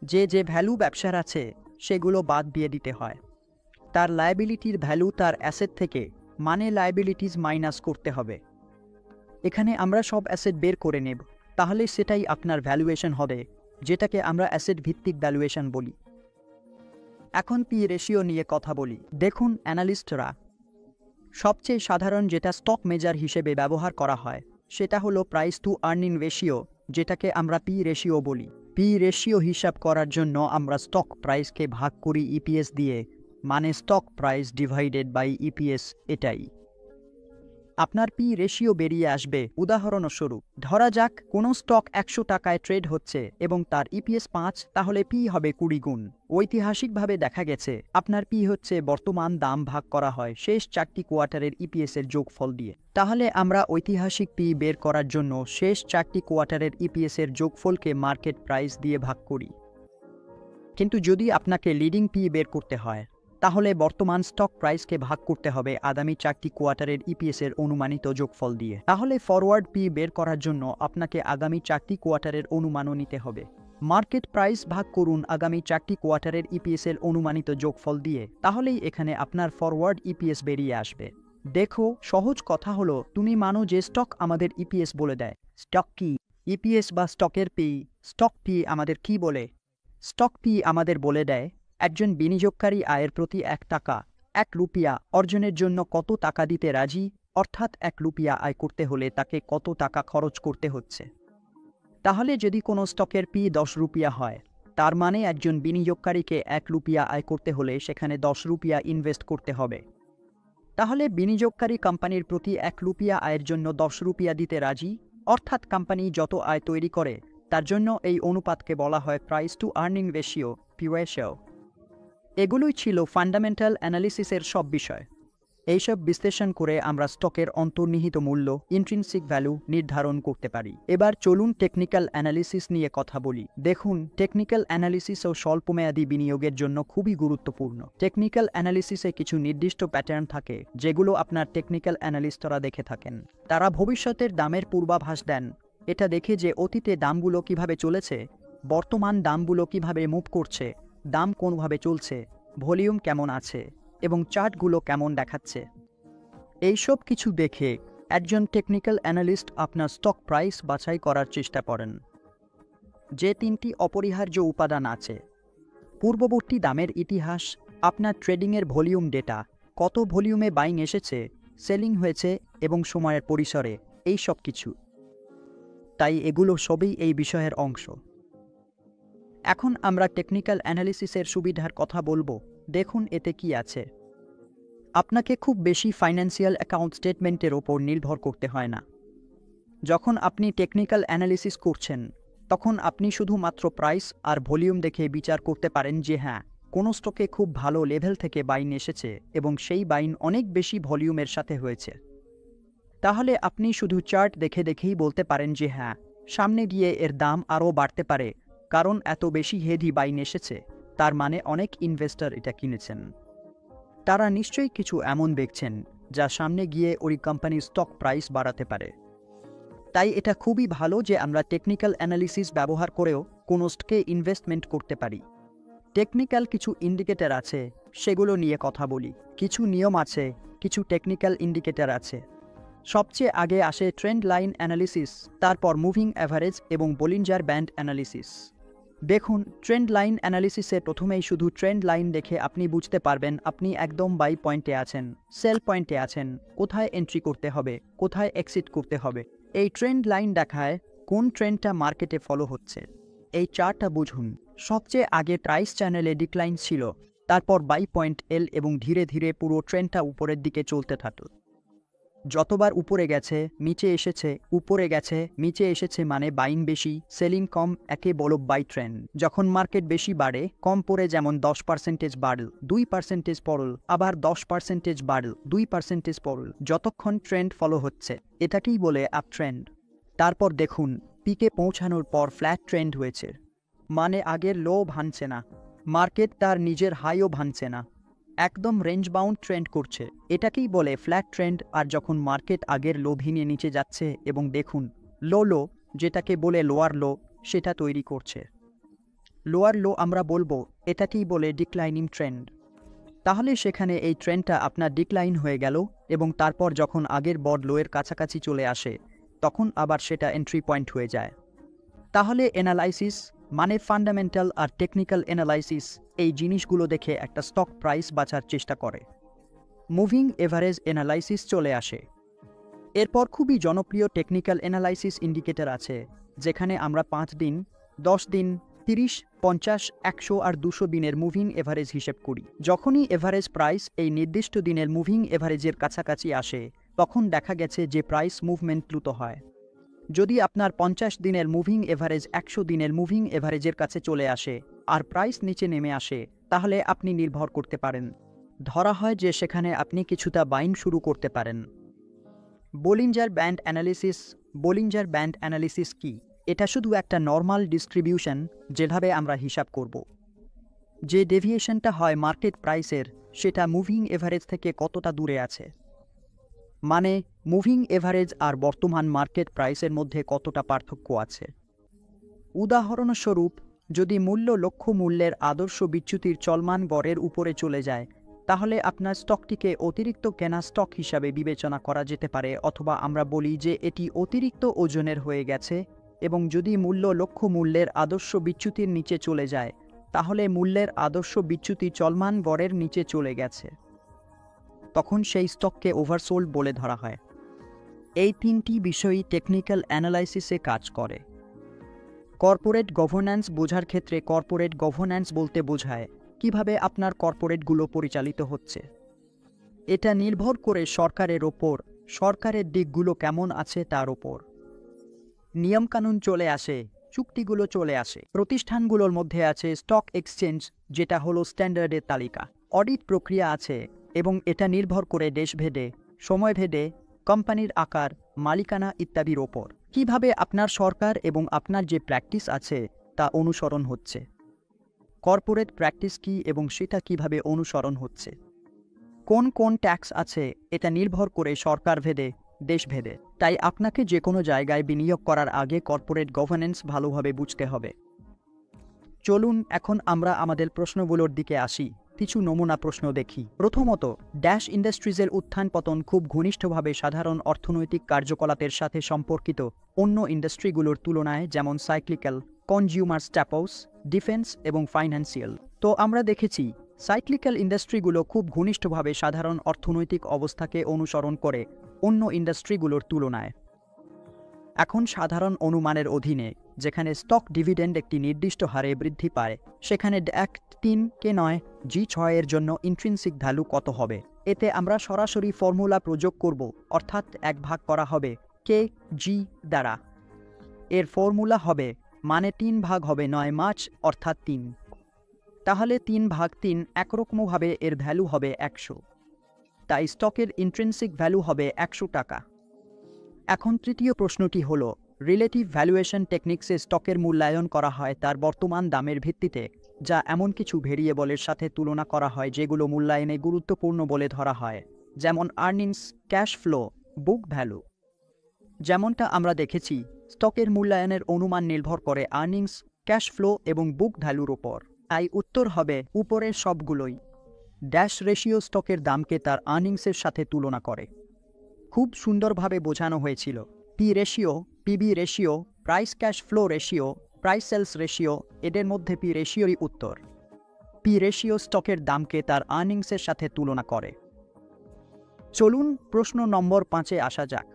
যে ভ্যালু ব্যবসার আছে সেগুলো বাদ দিয়ে দিতে হয়। তার লায়াবিলিটির ভ্যালু তার অ্যাসেট থেকে মানে লায়াবিলিটিস মাইনাস করতে হবে। এখানে আমরা সব অ্যাসেট বের করে নেব, তাহলে সেটাই আপনার ভ্যালুয়েশন হবে, যেটাকে আমরা অ্যাসেট ভিত্তিক ভ্যালুয়েশন বলি। এখন পি রেশিও নিয়ে কথা বলি। দেখুন অ্যানালিস্টরা সবচেয়ে সাধারণ যেটা স্টক মেজার হিসেবে ব্যবহার করা হয় সেটা হলো প্রাইস টু আর্নিং রেশিও, যেটাকে আমরা পি রেশিও বলি। পি রেশিও হিসাব করার জন্য আমরা স্টক প্রাইসকে ভাগ করি ইপিএস দিয়ে, মানে stock price divided by EPS. এটাই আপনার পি রেশিও বেরিয়ে আসবে। উদাহরণস্বরূপ ধরা যাক কোনো স্টক 100 টাকায় ট্রেড হচ্ছে এবং তার ইপিএস 5, তাহলে পি হবে 20 গুণ। ঐতিহাসিকভাবে দেখা গেছে আপনার পি হচ্ছে বর্তমান দাম ভাগ করা হয় শেষ 4টি কোয়ার্টারের ইপিএস এর যোগফল দিয়ে। তাহলে আমরা ঐতিহাসিক পি বের করার জন্য শেষ 4টি কোয়ার্টারের ইপিএস এর যোগফলকে মার্কেট প্রাইস দিয়ে ভাগ করি। কিন্তু যদি আপনাকে লিডিং পি বের করতে হয় তাহলে বর্তমান স্টক প্রাইসকে ভাগ করতে হবে আগামী 4টি কোয়ার্টারের ইপিএস এর অনুমানিত যোগফল দিয়ে। তাহলে ফরওয়ার্ড পি বের করার জন্য আপনাকে আগামী 4টি কোয়ার্টারের অনুমানও নিতে হবে। মার্কেট প্রাইস ভাগ করুন আগামী 4টি কোয়ার্টারের ইপিএস এর অনুমানিত যোগফল দিয়ে, তাহলেই এখানে আপনার ফরওয়ার্ড ইপিএস বেরিয়ে আসবে। দেখো সহজ কথা হলো, তুমি মানো যে স্টক আমাদের ইপিএস বলে দেয়। স্টক কি? ইপিএস বা স্টকের পি। স্টক পি আমাদের কি বলে? স্টক পি আমাদের বলে দেয় একজন বিনিয়োগকারী আয়ের প্রতি 1 টাকা 1 রুপিয়া অর্জনের জন্য কত টাকা দিতে রাজি, অর্থাৎ 1 রুপিয়া আয় করতে হলে তাকে কত টাকা খরচ করতে হচ্ছে। তাহলে যদি কোনো স্টকের পি 10 রুপিয়া হয়, তার মানে একজন বিনিয়োগকারীকে 1 রুপিয়া আয় করতে হলে সেখানে 10 রুপিয়া ইনভেস্ট করতে হবে। তাহলে বিনিয়োগকারী কোম্পানির প্রতি 1 রুপিয়া আয়ের জন্য 10 রুপিয়া দিতে রাজি, অর্থাৎ কোম্পানি যত আয় তৈরি করে তার জন্য এই অনুপাতকে বলা হয় price two earning ratio, P ratio. এগুলোই ছিল ফান্ডামেন্টাল অ্যানালিসিসের সব বিষয়। এইসব বিশ্লেষণ করে আমরা স্টকের অন্তর্নিহিত মূল্য, ইন্ট্রিনসিক ভ্যালু নির্ধারণ করতে পারি। এবার চলুন টেকনিক্যাল অ্যানালিসিস নিয়ে কথা বলি। দেখুন টেকনিক্যাল অ্যানালিসিসও স্বল্পমেয়াদী বিনিয়োগের জন্য খুবই গুরুত্বপূর্ণ। টেকনিক্যাল অ্যানালিসিসে কিছু নির্দিষ্ট প্যাটার্ন থাকে যেগুলো আপনার টেকনিক্যাল অ্যানালিস্টরা দেখে থাকেন। তারা ভবিষ্যতের দামের পূর্বাভাস দেন, এটা দেখে যে অতীতে দামগুলো কিভাবে চলেছে, বর্তমান দামগুলো কিভাবে মুভ করছে, দাম কোনভাবে চলছে, ভলিউম কেমন আছে এবং চার্টগুলো কেমন দেখাচ্ছে। এইসব কিছু দেখে একজন টেকনিক্যাল অ্যানালিস্ট আপনার স্টক প্রাইস বাছাই করার চেষ্টা করেন। যে 3টি অপরিহার্য উপাদান আছে: পূর্ববর্তী দামের ইতিহাস, আপনার ট্রেডিংয়ের ভলিউম ডেটা, কত ভলিউমে বাইং এসেছে, সেলিং হয়েছে এবং সময়ের পরিসরে, এই সব কিছু। তাই এগুলো সবই এই বিষয়ের অংশ। এখন আমরা টেকনিক্যাল অ্যানালিসিসের সুবিধার কথা বলবো। দেখুন এতে কি আছে। আপনাকে খুব বেশি ফাইন্যান্সিয়াল অ্যাকাউন্ট স্টেটমেন্টের ওপর নির্ভর করতে হয় না। যখন আপনি টেকনিক্যাল অ্যানালিসিস করছেন তখন আপনি শুধুমাত্র প্রাইস আর ভলিউম দেখে বিচার করতে পারেন যে হ্যাঁ, কোনো স্টকে খুব ভালো লেভেল থেকে বাইন এসেছে এবং সেই বাইন অনেক বেশি ভলিউমের সাথে হয়েছে। তাহলে আপনি শুধু চার্ট দেখে দেখেই বলতে পারেন যে হ্যাঁ, সামনে গিয়ে এর দাম আরও বাড়তে পারে, কারণ এত বেশি হেভি বাইন এসেছে, তার মানে অনেক ইনভেস্টর এটা কিনেছেন। তারা নিশ্চয়ই কিছু এমন দেখছেন যা সামনে গিয়ে ওই কোম্পানির স্টক প্রাইস বাড়াতে পারে। তাই এটা খুবই ভালো যে আমরা টেকনিক্যাল অ্যানালিসিস ব্যবহার করেও কোনো স্টকে ইনভেস্টমেন্ট করতে পারি। টেকনিক্যাল কিছু ইন্ডিকেটর আছে, সেগুলো নিয়ে কথা বলি। কিছু নিয়ম আছে, কিছু টেকনিক্যাল ইন্ডিকেটর আছে। সবচেয়ে আগে আসে ট্রেন্ড লাইন অ্যানালিসিস, তারপর মুভিং অ্যাভারেজ এবং বলিঞ্জার ব্যান্ড অ্যানালিসিস। দেখুন ট্রেন্ড লাইন অ্যানালিসিসে প্রথমেই শুধু ট্রেন্ড লাইন দেখে আপনি বুঝতে পারবেন আপনি একদম বাই পয়েন্টে আছেন, সেল পয়েন্টে আছেন, কোথায় এন্ট্রি করতে হবে, কোথায় এক্সিট করতে হবে। এই ট্রেন্ড লাইন দেখায় কোন ট্রেন্ডটা মার্কেটে ফলো হচ্ছে। এই চার্টটা বুঝুন। সবচেয়ে আগে প্রাইস চ্যানেলে ডিক্লাইন ছিল, তারপর বাই পয়েন্ট এল এবং ধীরে ধীরে পুরো ট্রেন্ডটা উপরের দিকে চলতে থাকল। যতবার উপরে গেছে নিচে এসেছে, উপরে গেছে নিচে এসেছে, মানে বাইং বেশি সেলিং কম, একে বলো বাই ট্রেন্ড। যখন মার্কেট বেশি বাড়ে কম পড়ে, যেমন 10% বাড়ল, 2% পড়ল, আবার 10% বাড়ল, 2% পড়ল, যতক্ষণ ট্রেন্ড ফলো হচ্ছে, এটাকেই বলে আপ ট্রেন্ড। তারপর দেখুন পিকে পৌঁছানোর পর ফ্ল্যাট ট্রেন্ড হয়েছে, মানে আগের লো ভাঙছে না, মার্কেট তার নিজের হাইও ভাঙছে না, একদম রেঞ্জ বাউন্ড ট্রেন্ড করছে, এটাকেই বলে ফ্ল্যাট ট্রেন্ড। আর যখন মার্কেট আগের লো ভেঙে নিচে যাচ্ছে এবং দেখুন লো যেটাকে বলে লোয়ার লো, সেটা তৈরি করছে। লোয়ার লো আমরা বলবো এটাকেই বলে ডিক্লাইনিং ট্রেন্ড। তাহলে সেখানে এই ট্রেন্ডটা আপনার ডিক্লাইন হয়ে গেল এবং তারপর যখন আগের বড় লোয়ের কাছাকাছি চলে আসে তখন আবার সেটা এন্ট্রি পয়েন্ট হয়ে যায়। তাহলে অ্যানালাইসিস মানে ফান্ডামেন্টাল আর টেকনিক্যাল অ্যানালাইসিস এই জিনিসগুলো দেখে একটা স্টক প্রাইস বাঁচার চেষ্টা করে। মুভিং এভারেজ অ্যানালাইসিস চলে আসে। এরপর খুবই জনপ্রিয় টেকনিক্যাল অ্যানালাইসিস ইন্ডিকেটর আছে, যেখানে আমরা 5 দিন, 10 দিন, 30, 50, 100 আর 200 দিনের মুভিং এভারেজ হিসেব করি। যখনই এভারেজ প্রাইস এই নির্দিষ্ট দিনের মুভিং এভারেজের কাছাকাছি আসে তখন দেখা গেছে যে প্রাইস মুভমেন্ট দ্রুত হয়। যদি আপনার 50 দিনের মুভিং এভারেজ 100 দিনের মুভিং এভারেজের কাছে চলে আসে আর প্রাইস নিচে নেমে আসে, তাহলে আপনি নির্ভর করতে পারেন। ধরা হয় যে সেখানে আপনি কিছুটা বাইং শুরু করতে পারেন। Bollinger band analysis. Bollinger band analysis কি? এটা শুধু একটা নর্মাল ডিস্ট্রিবিউশন, যেভাবে আমরা হিসাব করব। যে ডেভিয়েশনটা হয় মার্কেট প্রাইসের, সেটা মুভিং এভারেজ থেকে কতটা দূরে আছে, মানে মুভিং এভারেজ আর বর্তমান মার্কেট প্রাইসের মধ্যে কতটা পার্থক্য আছে। উদাহরণস্বরূপ, যদি মূল্য লক্ষ্য মূল্যের আদর্শ বিচ্যুতির চলমান গড়ের উপরে চলে যায়, তাহলে আপনার স্টকটিকে অতিরিক্ত কেনা স্টক হিসাবে বিবেচনা করা যেতে পারে, অথবা আমরা বলি যে এটি অতিরিক্ত ওজনের হয়ে গেছে। এবং যদি মূল্য লক্ষ্য মূল্যের আদর্শ বিচ্যুতির নিচে চলে যায়, তাহলে মূল্যের আদর্শ বিচ্যুতি চলমান গড়ের নিচে চলে গেছে, তখন সেই স্টককে ওভারসোল্ড বলে ধরা হয়। এই 3টি বিষয়ই টেকনিক্যাল অ্যানালাইসিসে কাজ করে। কর্পোরেট গভর্ন্যান্স বোঝার ক্ষেত্রে কর্পোরেট গভর্ন্যান্স বলতে বোঝায় কিভাবে আপনার কর্পোরেটগুলো পরিচালিত হচ্ছে। এটা নির্ভর করে সরকারের ওপর, সরকারের দিকগুলো কেমন আছে তার ওপর। নিয়মকানুন চলে আসে, চুক্তিগুলো চলে আসে। প্রতিষ্ঠানগুলোর মধ্যে আছে স্টক এক্সচেঞ্জ, যেটা হলো স্ট্যান্ডার্ডের তালিকা। অডিট প্রক্রিয়া আছে এবং এটা নির্ভর করে দেশভেদে, সময়ভেদে, কোম্পানির আকার, মালিকানা ইত্যাদির ওপর কিভাবে আপনার সরকার এবং আপনার যে প্র্যাকটিস আছে তা অনুসরণ হচ্ছে। কর্পোরেট প্র্যাকটিস কি এবং সেটা কিভাবে অনুসরণ হচ্ছে। কোন কোন ট্যাক্স আছে এটা নির্ভর করে সরকার ভেদে, দেশভেদে। তাই আপনাকে যে কোনো জায়গায় বিনিয়োগ করার আগে কর্পোরেট গভর্নেন্স ভালোভাবে বুঝতে হবে। চলুন এখন আমরা আমাদের প্রশ্নগুলোর দিকে আসি। কিছু নমুনা প্রশ্ন দেখি। প্রথমত, ড্যাশ ইন্ডাস্ট্রিজের উত্থান পতন খুব ঘনিষ্ঠভাবে সাধারণ অর্থনৈতিক কার্যকলাপের সাথে সম্পর্কিত অন্য ইন্ডাস্ট্রিগুলোর তুলনায়, যেমন সাইক্লিক্যাল, কনজিউমার স্ট্যাপলস, ডিফেন্স এবং ফাইন্যান্সিয়াল। তো আমরা দেখেছি সাইক্লিক্যাল ইন্ডাস্ট্রিগুলো খুব ঘনিষ্ঠভাবে সাধারণ অর্থনৈতিক অবস্থাকে অনুসরণ করে অন্য ইন্ডাস্ট্রিগুলোর তুলনায়। এখন সাধারণ অনুমানের অধীনে, যেখানে স্টক ডিভিডেন্ড একটি নির্দিষ্ট হারে বৃদ্ধি পায়, সেখানে DAC 3 কে নয় G6 এর জন্য ইন্ট্রিনসিক ভ্যালু কত হবে? এতে আমরা সরাসরি ফর্মুলা প্রয়োগ করব, অর্থাৎ 1 ভাগ করা হবে KG দ্বারা। এর ফর্মুলা হবে, মানে 3 ভাগ হবে 9 মার্চ অর্থাৎ 3। তাহলে 3 ভাগ 3 একরকমভাবে এর ভ্যালু হবে 100। তাই স্টকের ইন্ট্রিনসিক ভ্যালু হবে 100 টাকা। এখন তৃতীয় প্রশ্নটি হলো, রিলেটিভ ভ্যালুয়েশন টেকনিক্সে স্টকের মূল্যায়ন করা হয় তার বর্তমান দামের ভিত্তিতে, যা এমন কিছু ভেরিয়েবলের সাথে তুলনা করা হয় যেগুলো মূল্যায়নে গুরুত্বপূর্ণ বলে ধরা হয়, যেমন earnings, cash flow, book value. যেমনটা আমরা দেখেছি, স্টকের মূল্যায়নের অনুমান নির্ভর করে আর্নিংস, ক্যাশ ফ্লো এবং বুক ভ্যালুর ওপর। তাই উত্তর হবে উপরের সবগুলোই। ড্যাশ রেশিও স্টকের দামকে তার আর্নিংসের সাথে তুলনা করে। খুব সুন্দরভাবে বোঝানো হয়েছিল। P ratio, PB ratio, price cash flow ratio, price sales ratio, এদের মধ্যে পি রেশিওরই উত্তর। পি রেশিও স্টকের দামকে তার আর্নিংসের সাথে তুলনা করে। চলুন প্রশ্ন নম্বর 5-এ আসা যাক।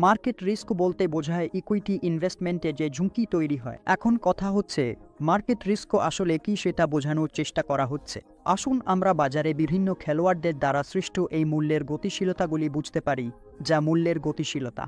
মার্কেট রিস্ক বলতে বোঝায় ইকুইটি ইনভেস্টমেন্টে যে ঝুঁকি তৈরি হয়। এখন কথা হচ্ছে, মার্কেট রিস্ক আসলে কি সেটা বোঝানোর চেষ্টা করা হচ্ছে। আসুন আমরা বাজারে বিভিন্ন খেলোয়াড়দের দ্বারা সৃষ্ট এই মূল্যের গতিশীলতাগুলি বুঝতে পারি, যা মূল্যের গতিশীলতা।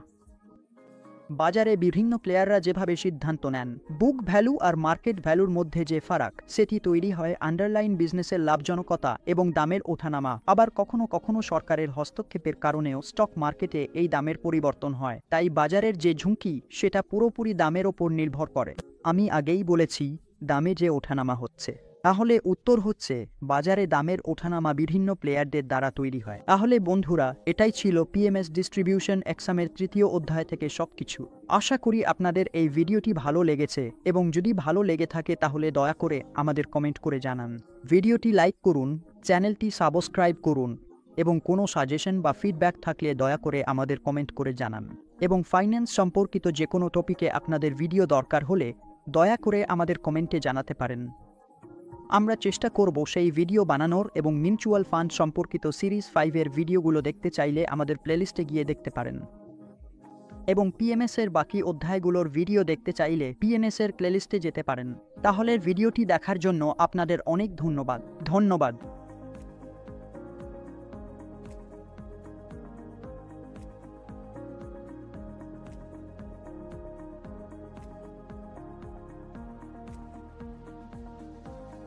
বাজারে বিভিন্ন প্লেয়াররা যেভাবে সিদ্ধান্ত নেন, বুক ভ্যালু আর মার্কেট ভ্যালুর মধ্যে যে ফারাক, সেটি তৈরি হয় আন্ডারলাইন বিজনেসের লাভজনকতা এবং দামের ওঠানামা। আবার কখনো কখনো সরকারের হস্তক্ষেপের কারণেও স্টক মার্কেটে এই দামের পরিবর্তন হয়। তাই বাজারের যে ঝুঁকি, সেটা পুরোপুরি দামের ওপর নির্ভর করে। আমি আগেই বলেছি, দামে যে ওঠানামা হচ্ছে, তাহলে উত্তর হচ্ছে বাজারে দামের ওঠানামা বিভিন্ন প্লেয়ারদের দ্বারা তৈরি হয়। তাহলে বন্ধুরা, এটাই ছিল পিএমএস ডিস্ট্রিবিউশন এক্সামের তৃতীয় অধ্যায় থেকে সবকিছু। আশা করি আপনাদের এই ভিডিওটি ভালো লেগেছে, এবং যদি ভালো লেগে থাকে তাহলে দয়া করে আমাদের কমেন্ট করে জানান। ভিডিওটি লাইক করুন, চ্যানেলটি সাবস্ক্রাইব করুন, এবং কোনো সাজেশন বা ফিডব্যাক থাকলে দয়া করে আমাদের কমেন্ট করে জানান। এবং ফাইন্যান্স সম্পর্কিত যে কোনো টপিকে আপনাদের ভিডিও দরকার হলে দয়া করে আমাদের কমেন্টে জানাতে পারেন। আমরা চেষ্টা করব সেই ভিডিও বানানোর, এবং মিউচুয়াল ফান্ড সম্পর্কিত সিরিজ 5-এর ভিডিওগুলো দেখতে চাইলে আমাদের প্লেলিস্টে গিয়ে দেখতে পারেন। এবং পিএমএস-এর বাকি অধ্যায়গুলোর ভিডিও দেখতে চাইলে পিএমএস-এর প্লেলিস্টে যেতে পারেন। তাহলে ভিডিওটি দেখার জন্য আপনাদের অনেক ধন্যবাদ।